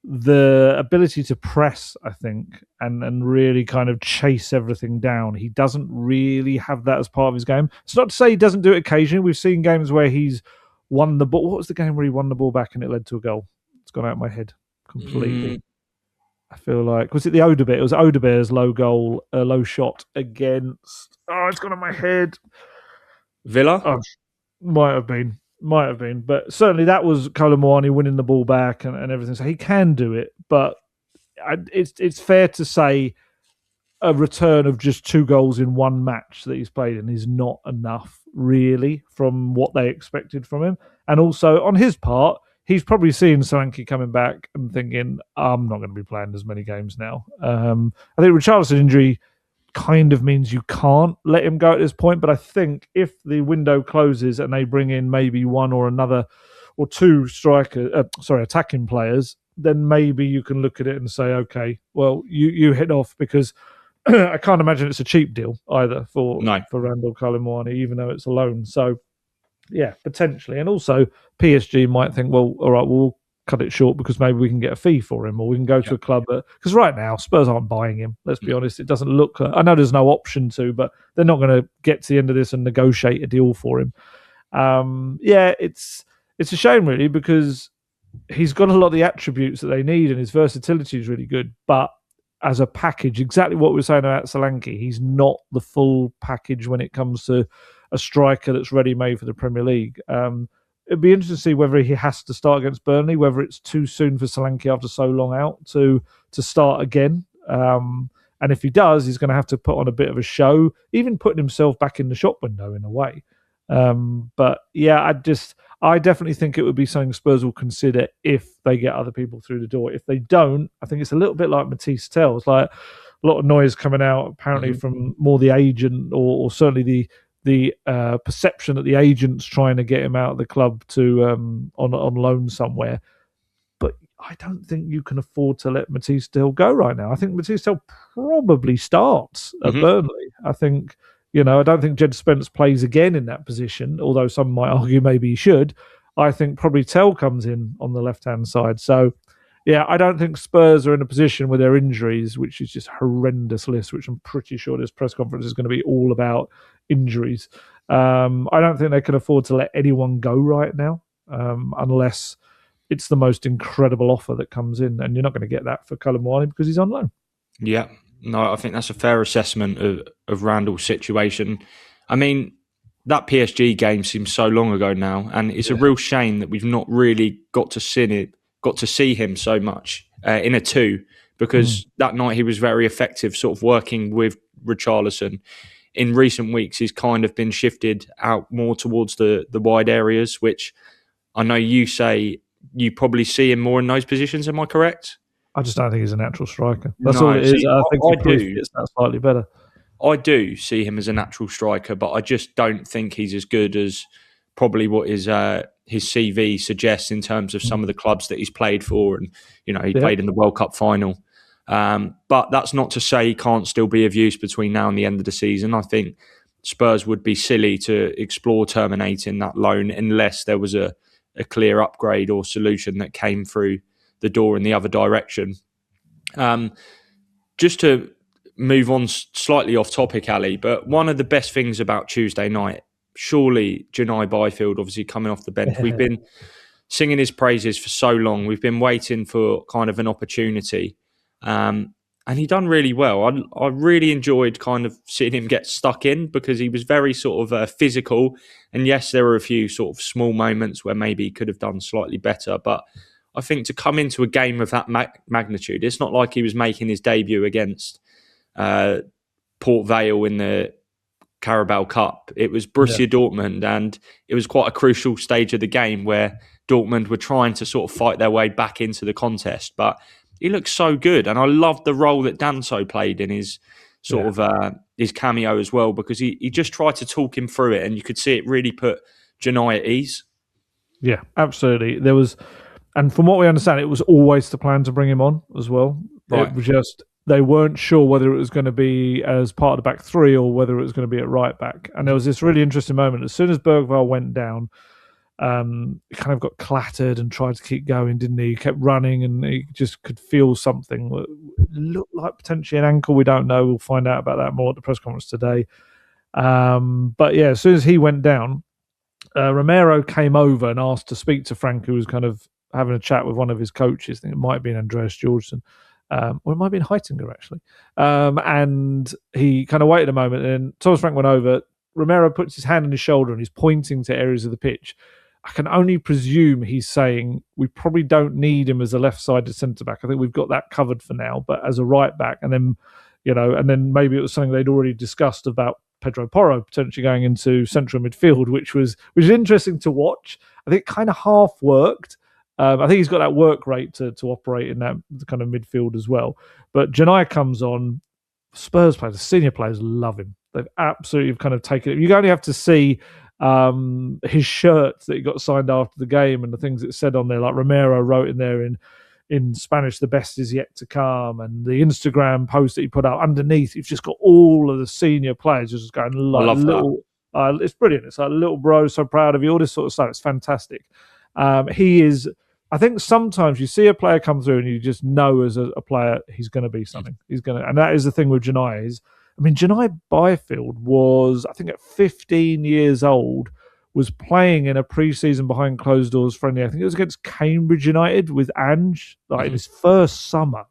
the ability to press, I think, and really kind of chase everything down. He doesn't really have that as part of his game. It's not to say he doesn't do it occasionally. We've seen games where he's won the ball. What was the game where he won the ball back and it led to a goal? It's gone out of my head completely. I feel like, was it the Odebear? It was Odebear's low shot against. Oh, it's gone in my head. Villa? Oh, might have been. But certainly that was Colomwani winning the ball back and everything. So he can do it. But it's fair to say a return of just 2 goals in one match that he's played in is not enough, really, from what they expected from him. And also, on his part, he's probably seeing Solanke coming back and thinking, I'm not going to be playing as many games now. I think Richarlison injury kind of means you can't let him go at this point, but I think if the window closes and they bring in maybe one or another or 2 attacking players, then maybe you can look at it and say, okay, well, you hit off, because I can't imagine it's a cheap deal either for Randall Colomwani, even though it's a loan. So, yeah, potentially. And also, PSG might think, well, all right, we'll cut it short because maybe we can get a fee for him, or we can go to a club. Because right now, Spurs aren't buying him. Let's be honest. It doesn't look... I know there's no option to, but they're not going to get to the end of this and negotiate a deal for him. It's a shame, really, because he's got a lot of the attributes that they need and his versatility is really good. But as a package, exactly what we were saying about Solanke, he's not the full package when it comes to a striker that's ready-made for the Premier League. It'd be interesting to see whether he has to start against Burnley, whether it's too soon for Solanke after so long out to start again. And if he does, he's going to have to put on a bit of a show, even putting himself back in the shop window in a way. But yeah, I definitely think it would be something Spurs will consider if they get other people through the door. If they don't, I think it's a little bit like Mathys Tel. It's like a lot of noise coming out apparently from more the agent or certainly the perception that the agent's trying to get him out of the club to on loan somewhere. But I don't think you can afford to let Mathys Tel go right now. I think Mathys Tel probably starts at Burnley. I think, I don't think Jed Spence plays again in that position, although some might argue maybe he should. I think probably Tel comes in on the left-hand side. So, yeah, I don't think Spurs are in a position with their injuries, which is just a horrendous list, which I'm pretty sure this press conference is going to be all about injuries. I don't think they can afford to let anyone go right now, unless it's the most incredible offer that comes in. And you're not going to get that for Colomwani because he's on loan. Yeah, no, I think that's a fair assessment of Randall's situation. I mean, that PSG game seems so long ago now, and it's a real shame that we've not really got to see him so much in a 2, because that night he was very effective sort of working with Richarlison. In recent weeks, he's kind of been shifted out more towards the wide areas, which I know you say you probably see him more in those positions. Am I correct? I just don't think he's a natural striker. That's all it is. I think I do. It's that slightly better. I do see him as a natural striker, but I just don't think he's as good as probably what his CV suggests in terms of some of the clubs that he's played for. And, he played in the World Cup final. But that's not to say he can't still be of use between now and the end of the season. I think Spurs would be silly to explore terminating that loan unless there was a clear upgrade or solution that came through the door in the other direction. Just to move on slightly off topic, Ali, but one of the best things about Tuesday night, surely Jun'ai Byfield, obviously coming off the bench. We've been singing his praises for so long. We've been waiting for kind of an opportunity. And he done really well. I really enjoyed kind of seeing him get stuck in because he was very sort of physical. And yes, there were a few sort of small moments where maybe he could have done slightly better. But I think to come into a game of that magnitude, it's not like he was making his debut against Port Vale in the Carabao Cup. It was Borussia Dortmund, and it was quite a crucial stage of the game where Dortmund were trying to sort of fight their way back into the contest. But he looked so good, and I loved the role that Danso played in his his cameo as well, because he just tried to talk him through it, and you could see it really put Jun'ai at ease. Yeah, absolutely. There was, and from what we understand, it was always the plan to bring him on as well. Right. It was just they weren't sure whether it was going to be as part of the back three or whether it was going to be at right back. And there was this really interesting moment. As soon as Bergvall went down, he kind of got clattered and tried to keep going, didn't he? He kept running and he just could feel something. It looked like potentially an ankle. We don't know. We'll find out about that more at the press conference today. But yeah, as soon as he went down, Romero came over and asked to speak to Frank, who was kind of having a chat with one of his coaches. I think it might have been Andreas Georgsson. Or it might have been Heitinger, actually. And he kind of waited a moment, and Thomas Frank went over. Romero puts his hand on his shoulder and he's pointing to areas of the pitch. I can only presume he's saying we probably don't need him as a left-sided centre-back. I think we've got that covered for now, but as a right-back, and then, and then maybe it was something they'd already discussed about Pedro Porro potentially going into central midfield, which was interesting to watch. I think it kind of half worked. I think he's got that work rate to operate in that kind of midfield as well. But Jun'ai comes on. Spurs players, the senior players love him. They've absolutely kind of taken it. You only have to see his shirt that he got signed after the game and the things it said on there. Like Romero wrote in there in Spanish, "The best is yet to come," and the Instagram post that he put out underneath, you've just got all of the senior players just going like, I love that. It's brilliant. It's like, little bro, so proud of you. All this sort of stuff. It's fantastic. He is. I think sometimes you see a player come through and you just know as a player he's going to be something. And that is the thing with Jun'ai. Jun'ai Byfield was, I think, at 15 years old, was playing in a pre-season behind closed doors friendly. I think it was against Cambridge United with Ange, in his first summer.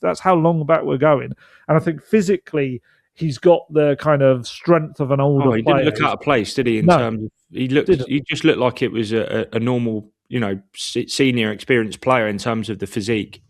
That's how long back we're going. And I think physically he's got the kind of strength of an older player. He didn't look out of place, did he? He just looked like it was a normal, senior experienced player in terms of the physique.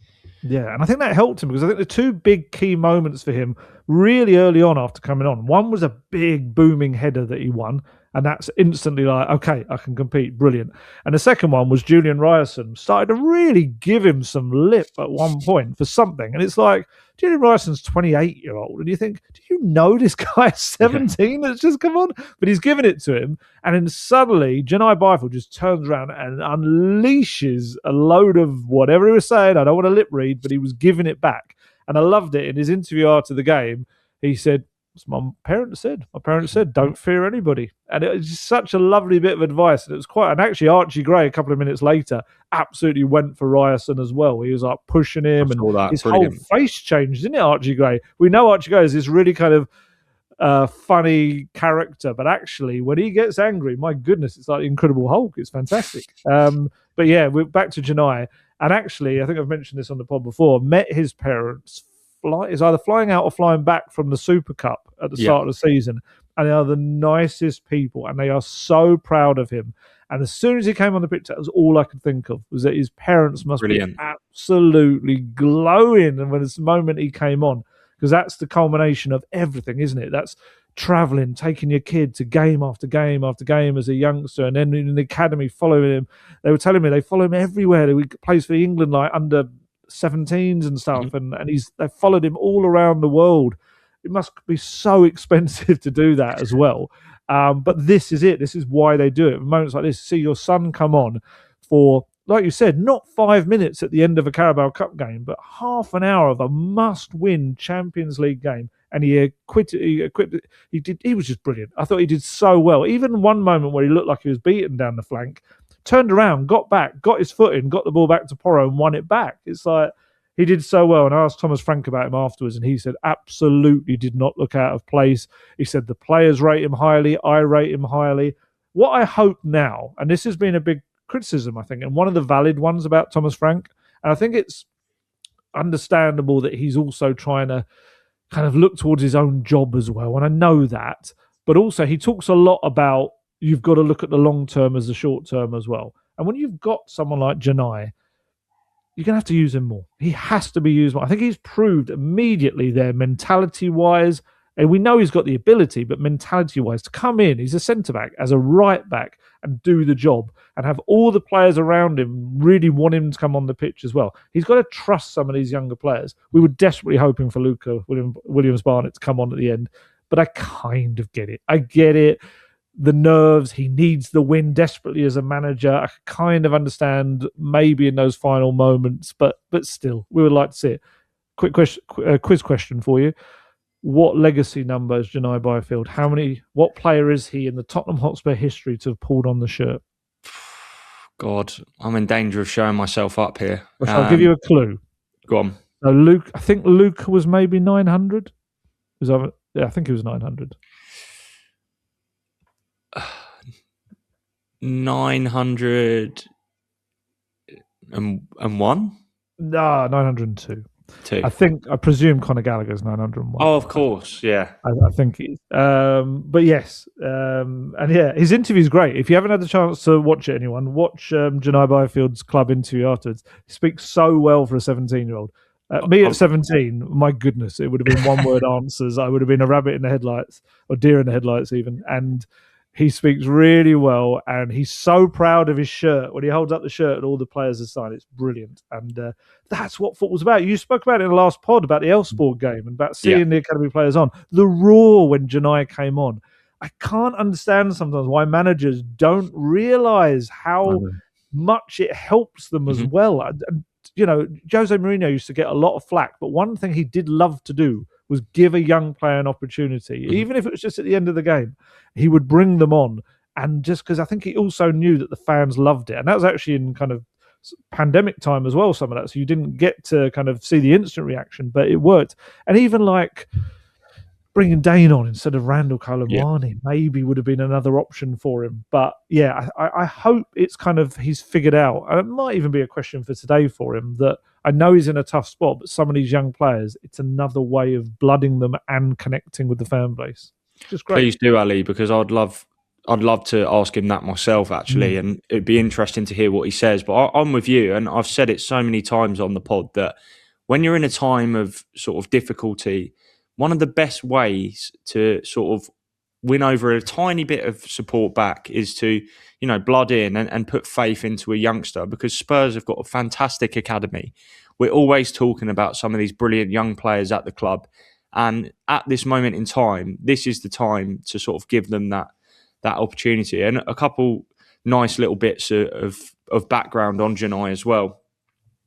Yeah, and I think that helped him because I think the two big key moments for him really early on after coming on. One was a big booming header that he won, and that's instantly like, okay, I can compete, brilliant. And the second one was Julian Ryerson started to really give him some lip at one point for something. And it's like, Julian Ryerson's 28-year-old, and you think, do you know this guy's 17 that's just come on? But he's given it to him, and then suddenly Jun'ai Byfield just turns around and unleashes a load of whatever he was saying. I don't want to lip read, but he was giving it back. And I loved it. In his interview after the game, he said, my parents said, don't fear anybody. And it was just such a lovely bit of advice. And it was and actually Archie Gray, a couple of minutes later, absolutely went for Ryerson as well. He was like pushing him, and his whole face changed, didn't it, Archie Gray? We know Archie Gray is this really kind of funny character, but actually when he gets angry, my goodness, it's like the Incredible Hulk. It's fantastic. But yeah, we're back to Jun'ai. And actually, I think I've mentioned this on the pod before, met his parents is either flying out or flying back from the Super Cup at the start of the season, and they are the nicest people, and they are so proud of him. And as soon as he came on the pitch, that was all I could think of, was that his parents must be absolutely glowing. And when this moment he came on, because that's the culmination of everything, isn't it? That's traveling, taking your kid to game after game after game as a youngster, and then in the academy following him. They were telling me they follow him everywhere. He plays for England like under 17s and stuff, and they've followed him all around the world. It must be so expensive to do that as well. But this is it. This is why they do it. Moments like this, see your son come on for, like you said, not 5 minutes at the end of a Carabao Cup game, but half an hour of a must-win Champions League game. And he was just brilliant. I thought he did so well. Even one moment where he looked like he was beaten down the flank, turned around, got back, got his foot in, got the ball back to Porro and won it back. It's like, he did so well. And I asked Thomas Frank about him afterwards, and he said absolutely did not look out of place. He said the players rate him highly, I rate him highly. What I hope now, and this has been a big criticism, I think, and one of the valid ones about Thomas Frank, and I think it's understandable that he's also trying to kind of look towards his own job as well, and I know that, but also he talks a lot about you've got to look at the long term as the short term as well. And when you've got someone like Jun'ai, you're going to have to use him more. He has to be used more. I think he's proved immediately there, mentality-wise, And we know he's got the ability, but mentality-wise, to come in, he's a centre-back, as a right-back, and do the job, and have all the players around him really want him to come on the pitch as well. He's got to trust some of these younger players. We were desperately hoping for Williams-Barnett to come on at the end, but I kind of get it. I get it. The nerves, he needs the win desperately as a manager. I kind of understand maybe in those final moments, but still, we would like to see it. Quick question, quiz question for you. What legacy number is Jun'ai Byfield? What player is he in the Tottenham Hotspur history to have pulled on the shirt? God, I'm in danger of showing myself up here. I'll give you a clue. Go on. So I think Luke was maybe 900. I think he was 900. 901? No, 902. I presume Conor Gallagher's 901. Oh, of course, yeah. I think he is. But yes, and yeah, his interview's great. If you haven't had the chance to watch it, anyone, watch Jun'ai Byfield's club interview afterwards. He speaks so well for a 17-year-old. Me at 17, my goodness, it would have been one-word answers. I would have been a rabbit in the headlights, or deer in the headlights even. And he speaks really well, and he's so proud of his shirt. When he holds up the shirt and all the players are signed, it's brilliant. And that's what football's about. You spoke about it in the last pod about the Elfsport game and about seeing the academy players on. The roar when Jun'ai came on. I can't understand sometimes why managers don't realise how much it helps them as well. And, you know, Jose Mourinho used to get a lot of flack, but one thing he did love to do was give a young player an opportunity, even if it was just at the end of the game. He would bring them on, and just because I think he also knew that the fans loved it, and that was actually in kind of pandemic time as well, some of that, so you didn't get to kind of see the instant reaction, but it worked. And even like bringing Dane on instead of Randall Colomwani maybe would have been another option for him. But yeah, I hope it's kind of he's figured out, and it might even be a question for today for him, that I know he's in a tough spot, but some of these young players, it's another way of blooding them and connecting with the fan base. Just great. Please do, Ali, because I'd love to ask him that myself, actually, and it'd be interesting to hear what he says. But I'm with you, and I've said it so many times on the pod that when you're in a time of sort of difficulty, one of the best ways to sort of win over a tiny bit of support back is to, you know, blood in and put faith into a youngster, because Spurs have got a fantastic academy. We're always talking about some of these brilliant young players at the club. And at this moment in time, this is the time to sort of give them that opportunity. And a couple nice little bits of background on Jun'ai as well.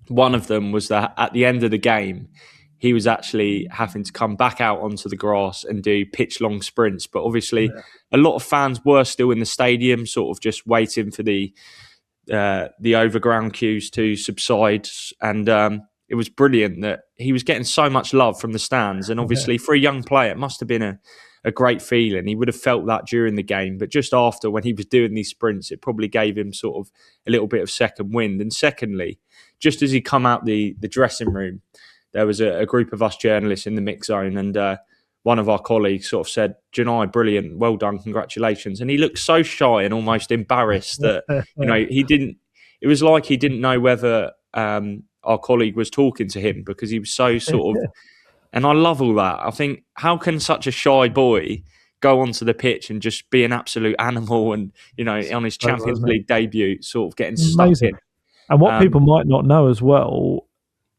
One of them was that at the end of the game, he was actually having to come back out onto the grass and do pitch-long sprints. But obviously, a lot of fans were still in the stadium, sort of just waiting for the overground queues to subside. And it was brilliant that he was getting so much love from the stands. And obviously, for a young player, it must have been a great feeling. He would have felt that during the game. But just after, when he was doing these sprints, it probably gave him sort of a little bit of second wind. And secondly, just as he come out the dressing room, there was a group of us journalists in the mix zone, and one of our colleagues sort of said, "Jun'ai, brilliant, well done, congratulations." And he looked so shy and almost embarrassed that, you know, he didn't. It was like he didn't know whether our colleague was talking to him, because he was so sort of. And I love all that. I think, how can such a shy boy go onto the pitch and just be an absolute animal, and, you know, on his Champions League debut, sort of getting stuck in. And what people might not know as well,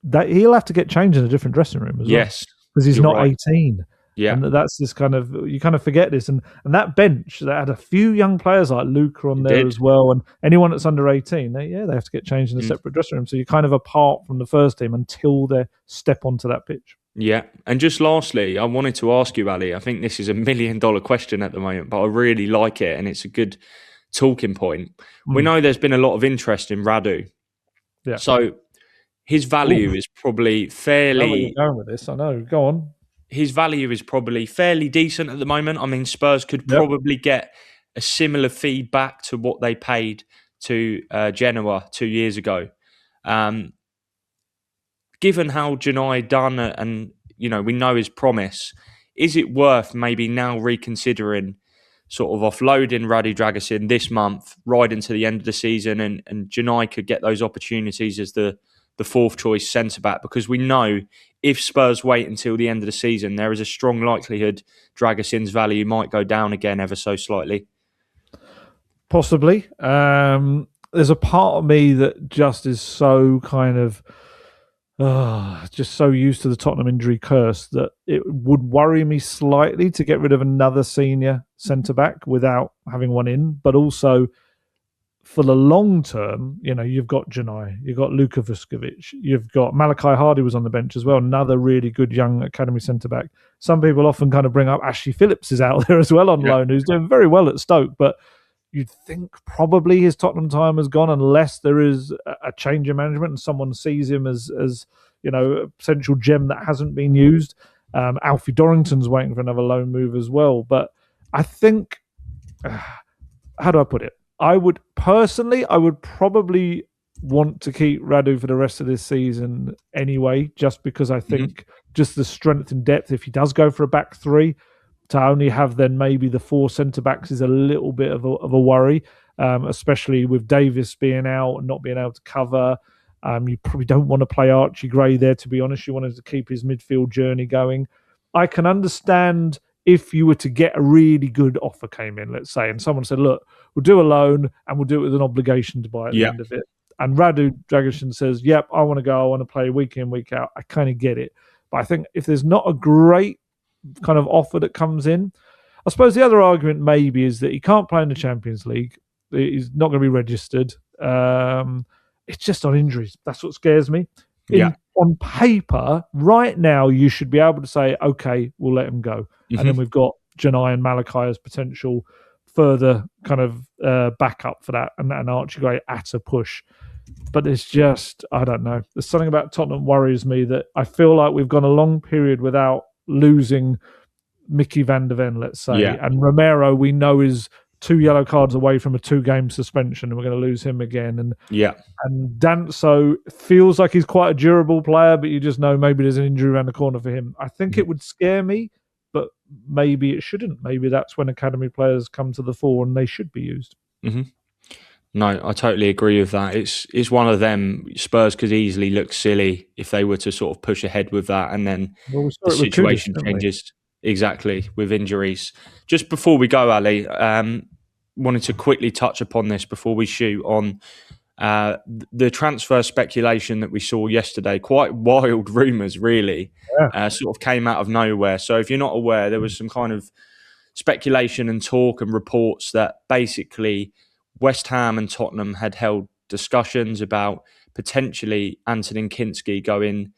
that he'll have to get changed in a different dressing room as well. Yes, because he's not 18. Yeah, and that's this kind of, you kind of forget this, and that bench that had a few young players like Luca on there as well, and anyone that's under 18, they have to get changed in a separate dressing room. So you're kind of apart from the first team until they step onto that pitch. Yeah, and just lastly, I wanted to ask you, Ali. I think this is $1 million question at the moment, but I really like it, and it's a good talking point. We know there's been a lot of interest in Radu. Yeah. So his value is probably fairly. I know where you're going with this. I know. Go on. His value is probably fairly decent at the moment. I mean, Spurs could probably get a similar fee back to what they paid to Genoa 2 years ago. Given how Jun'ai done it, and, you know, we know his promise, is it worth maybe now reconsidering sort of offloading Radu Dragusin this month, right into the end of the season, and Jun'ai could get those opportunities as the fourth choice centre back? Because we know if Spurs wait until the end of the season, there is a strong likelihood Dragusin's value might go down again ever so slightly. Possibly. There's a part of me that just is so kind of just so used to the Tottenham injury curse that it would worry me slightly to get rid of another senior centre-back without having one in. But also, for the long term, you've got Jun'ai, you've got Luka Vuskovic, you've got Malachi Hardy was on the bench as well, another really good young academy centre-back. Some people often kind of bring up Ashley Phillips is out there as well on loan, who's doing very well at Stoke, but you'd think probably his Tottenham time has gone unless there is a change in management and someone sees him as a potential gem that hasn't been used. Alfie Dorrington's waiting for another loan move as well. But I think, how do I put it? I would probably want to keep Radu for the rest of this season anyway, just because I think just the strength and depth, if he does go for a back three, to only have then maybe the four centre-backs is a little bit of a worry, especially with Davis being out and not being able to cover. You probably don't want to play Archie Gray there, to be honest. You wanted to keep his midfield journey going. I can understand if you were to get a really good offer came in, let's say, and someone said, look, we'll do a loan and we'll do it with an obligation to buy at the end of it. And Radu Dragusin says, yep, I want to go, I want to play week in, week out. I kind of get it. But I think if there's not a great kind of offer that comes in, I suppose the other argument maybe is that he can't play in the Champions League. He's not going to be registered. It's just on injuries. That's what scares me. On paper, right now, you should be able to say, okay, we'll let him go. And then we've got Jun'ai and Malachi as potential further kind of backup for that, and Archie Gray at a push. But it's just, I don't know. There's something about Tottenham worries me that I feel like we've gone a long period without losing Mickey van der Ven, let's say. And Romero, we know, is 2 yellow cards away from a 2-game suspension, and we're going to lose him again. And Danso feels like he's quite a durable player, but you just know maybe there's an injury around the corner for him. I think it would scare me, but maybe it shouldn't. Maybe that's when academy players come to the fore and they should be used. No, I totally agree with that. It's one of them. Spurs could easily look silly if they were to sort of push ahead with that, and then the situation changes. Exactly, with injuries. Just before we go, Ali, wanted to quickly touch upon this before we shoot on the transfer speculation that we saw yesterday. Quite wild rumours, really, sort of came out of nowhere. So if you're not aware, there was some kind of speculation and talk and reports that basically West Ham and Tottenham had held discussions about potentially Antonin Kinski going,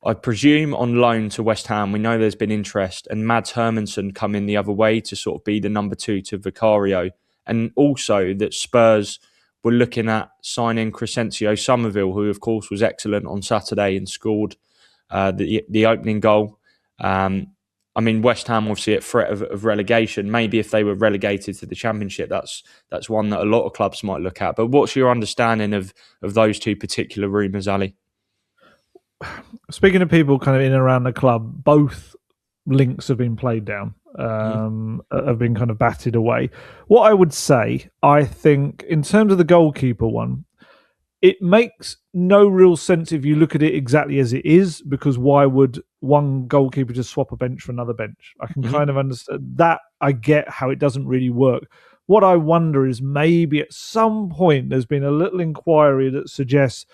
I presume, on loan to West Ham. We know there's been interest, and Mads Hermansen come in the other way to sort of be the number 2 to Vicario. And also that Spurs were looking at signing Crescencio Somerville, who of course was excellent on Saturday and scored the opening goal. I mean, West Ham obviously at threat of relegation. Maybe if they were relegated to the Championship, that's one that a lot of clubs might look at. But what's your understanding of those two particular rumours, Ali? Speaking of people kind of in and around the club, both links have been played down, have been kind of batted away. What I would say, I think, in terms of the goalkeeper one, it makes no real sense if you look at it exactly as it is, because why would one goalkeeper just swap a bench for another bench? I can kind of understand that. I get how it doesn't really work. What I wonder is maybe at some point there's been a little inquiry that suggests,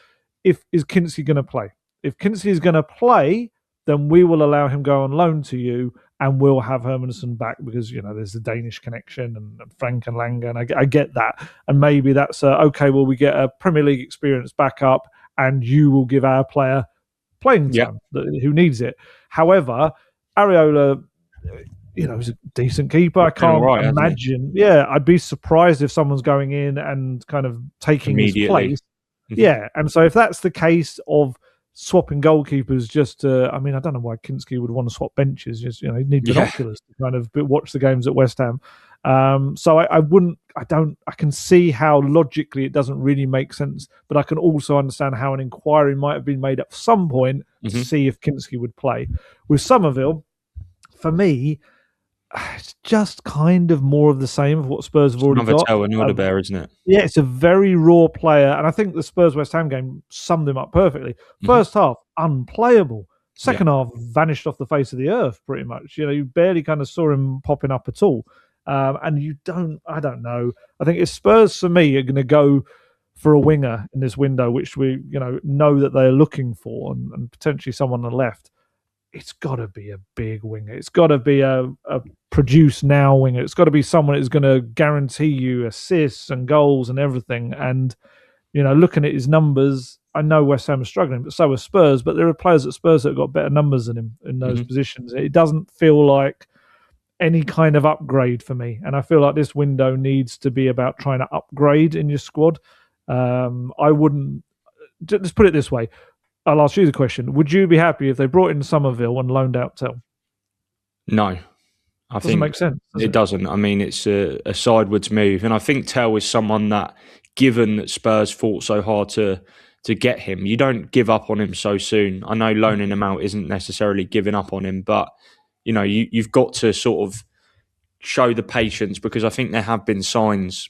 is Kinski going to play? If Kinski is going to play, then we will allow him go on loan to you, and we'll have Hermansen back because, there's the Danish connection and Frank and Lange, and I get that. And maybe that's, okay, well, we get a Premier League experience back up, and you will give our player playing time who needs it. However, Areola, he's a decent keeper. I can't imagine. I'd be surprised if someone's going in and kind of taking his place. And so if that's the case of swapping goalkeepers, I don't know why Kinski would want to swap benches. Just, he'd need binoculars to kind of watch the games at West Ham. So I can see how logically it doesn't really make sense, but I can also understand how an inquiry might have been made at some point to see if Kinski would play. With Somerville, for me, it's just kind of more of the same of what Spurs have already got. Tell and Alasdair, isn't it? Yeah, it's a very raw player, and I think the Spurs-West Ham game summed him up perfectly. First half, unplayable. Second half vanished off the face of the earth, pretty much. You barely kind of saw him popping up at all. And I don't know. I think if Spurs, for me, are going to go for a winger in this window, which we, know that they're looking for, and potentially someone on the left, it's got to be a big winger. It's got to be a produce now winger. It's got to be someone that's going to guarantee you assists and goals and everything. And, looking at his numbers, I know West Ham are struggling, but so are Spurs. But there are players at Spurs that have got better numbers than him in those positions. It doesn't feel like any kind of upgrade for me. And I feel like this window needs to be about trying to upgrade in your squad. I wouldn't, let's put it this way. I'll ask you the question. Would you be happy if they brought in Somerville and loaned out Tel? No. I doesn't make sense. It doesn't. I mean, it's a sideways move. And I think Tel is someone that, given that Spurs fought so hard to get him, you don't give up on him so soon. I know loaning him out isn't necessarily giving up on him, but, you've got to sort of show the patience, because I think there have been signs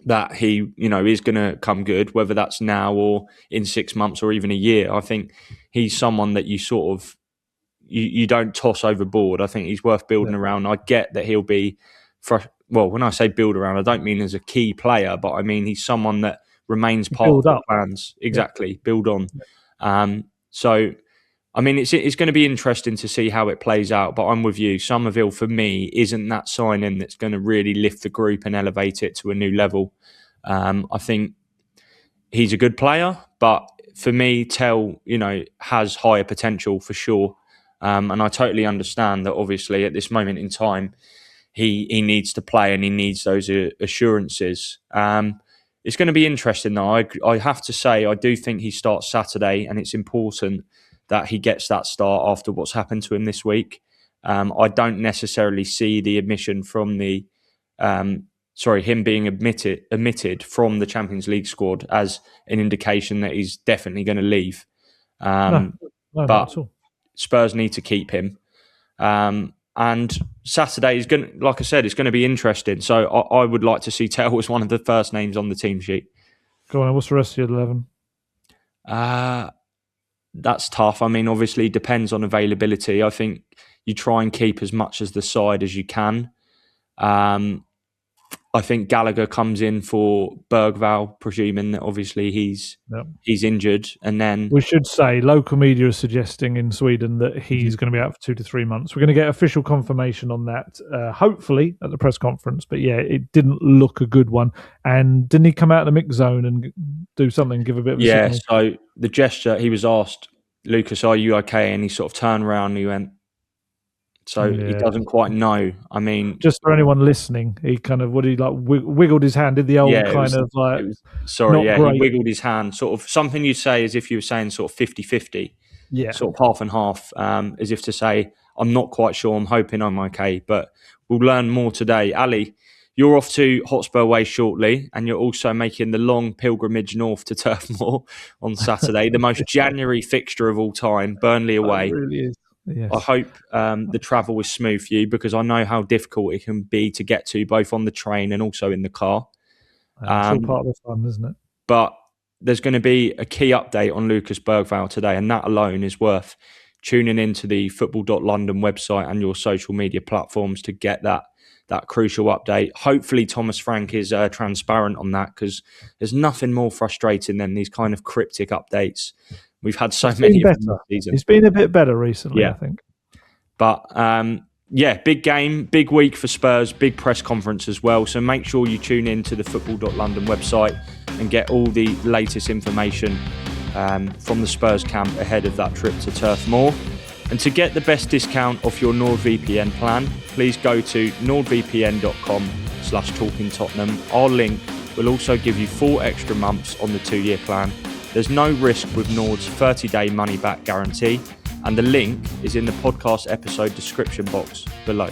that he, is going to come good, whether that's now or in 6 months or even a year. I think he's someone that you sort of, you don't toss overboard. I think he's worth building around. I get that he'll be, when I say build around, I don't mean as a key player, but I mean he's someone that remains part of the plans. Exactly, build on. So, I mean, it's going to be interesting to see how it plays out, but I'm with you. Somerville, for me, isn't that signing that's going to really lift the group and elevate it to a new level. I think he's a good player, but for me, Tel, has higher potential for sure. And I totally understand that, obviously, at this moment in time, he needs to play and he needs those assurances. It's going to be interesting, though. I have to say, I do think he starts Saturday, and it's important that he gets that start after what's happened to him this week. I don't necessarily see the omission from him being omitted from the Champions League squad as an indication that he's definitely going to leave. No, but Spurs need to keep him. And Saturday is going to, like I said, it's going to be interesting. So I would like to see Tel as one of the first names on the team sheet. Go on, what's the rest of your 11? That's tough. I mean, obviously, it depends on availability. I think you try and keep as much as the side as you can. I think Gallagher comes in for Bergvall, presuming that obviously he's injured. And then we should say local media is suggesting in Sweden that he's going to be out for 2 to 3 months. We're going to get official confirmation on that, hopefully at the press conference. But yeah, it didn't look a good one. And didn't he come out of the mix zone and do something, give a bit of a signal? So the gesture, he was asked, Lucas, are you okay? And he sort of turned around and he went, he doesn't quite know. I mean, just for anyone listening, he kind of wiggled his hand, did the old he wiggled his hand, sort of something you say as if you were saying sort of 50-50, sort of half and half, as if to say, I'm not quite sure, I'm hoping I'm okay, but we'll learn more today. Ali, you're off to Hotspur Way shortly, and you're also making the long pilgrimage north to Turf Moor on Saturday, the most January fixture of all time, Burnley away. It really is. Yes. I hope the travel is smooth for you, because I know how difficult it can be to get to, both on the train and also in the car. It's all part of the fun, isn't it? But there's going to be a key update on Lucas Bergvall today, and that alone is worth tuning into the football.london website and your social media platforms to get that crucial update. Hopefully Thomas Frank is transparent on that, because there's nothing more frustrating than these kind of cryptic updates. We've had so many of them this season. It's been a bit better recently, I think. But big game, big week for Spurs, big press conference as well. So make sure you tune in to the football.london website and get all the latest information from the Spurs camp ahead of that trip to Turf Moor. And to get the best discount off your NordVPN plan, please go to nordvpn.com/talkingtottenham. Our link will also give you 4 extra months on the 2-year plan. There's no risk with Nord's 30-day money-back guarantee, and the link is in the podcast episode description box below.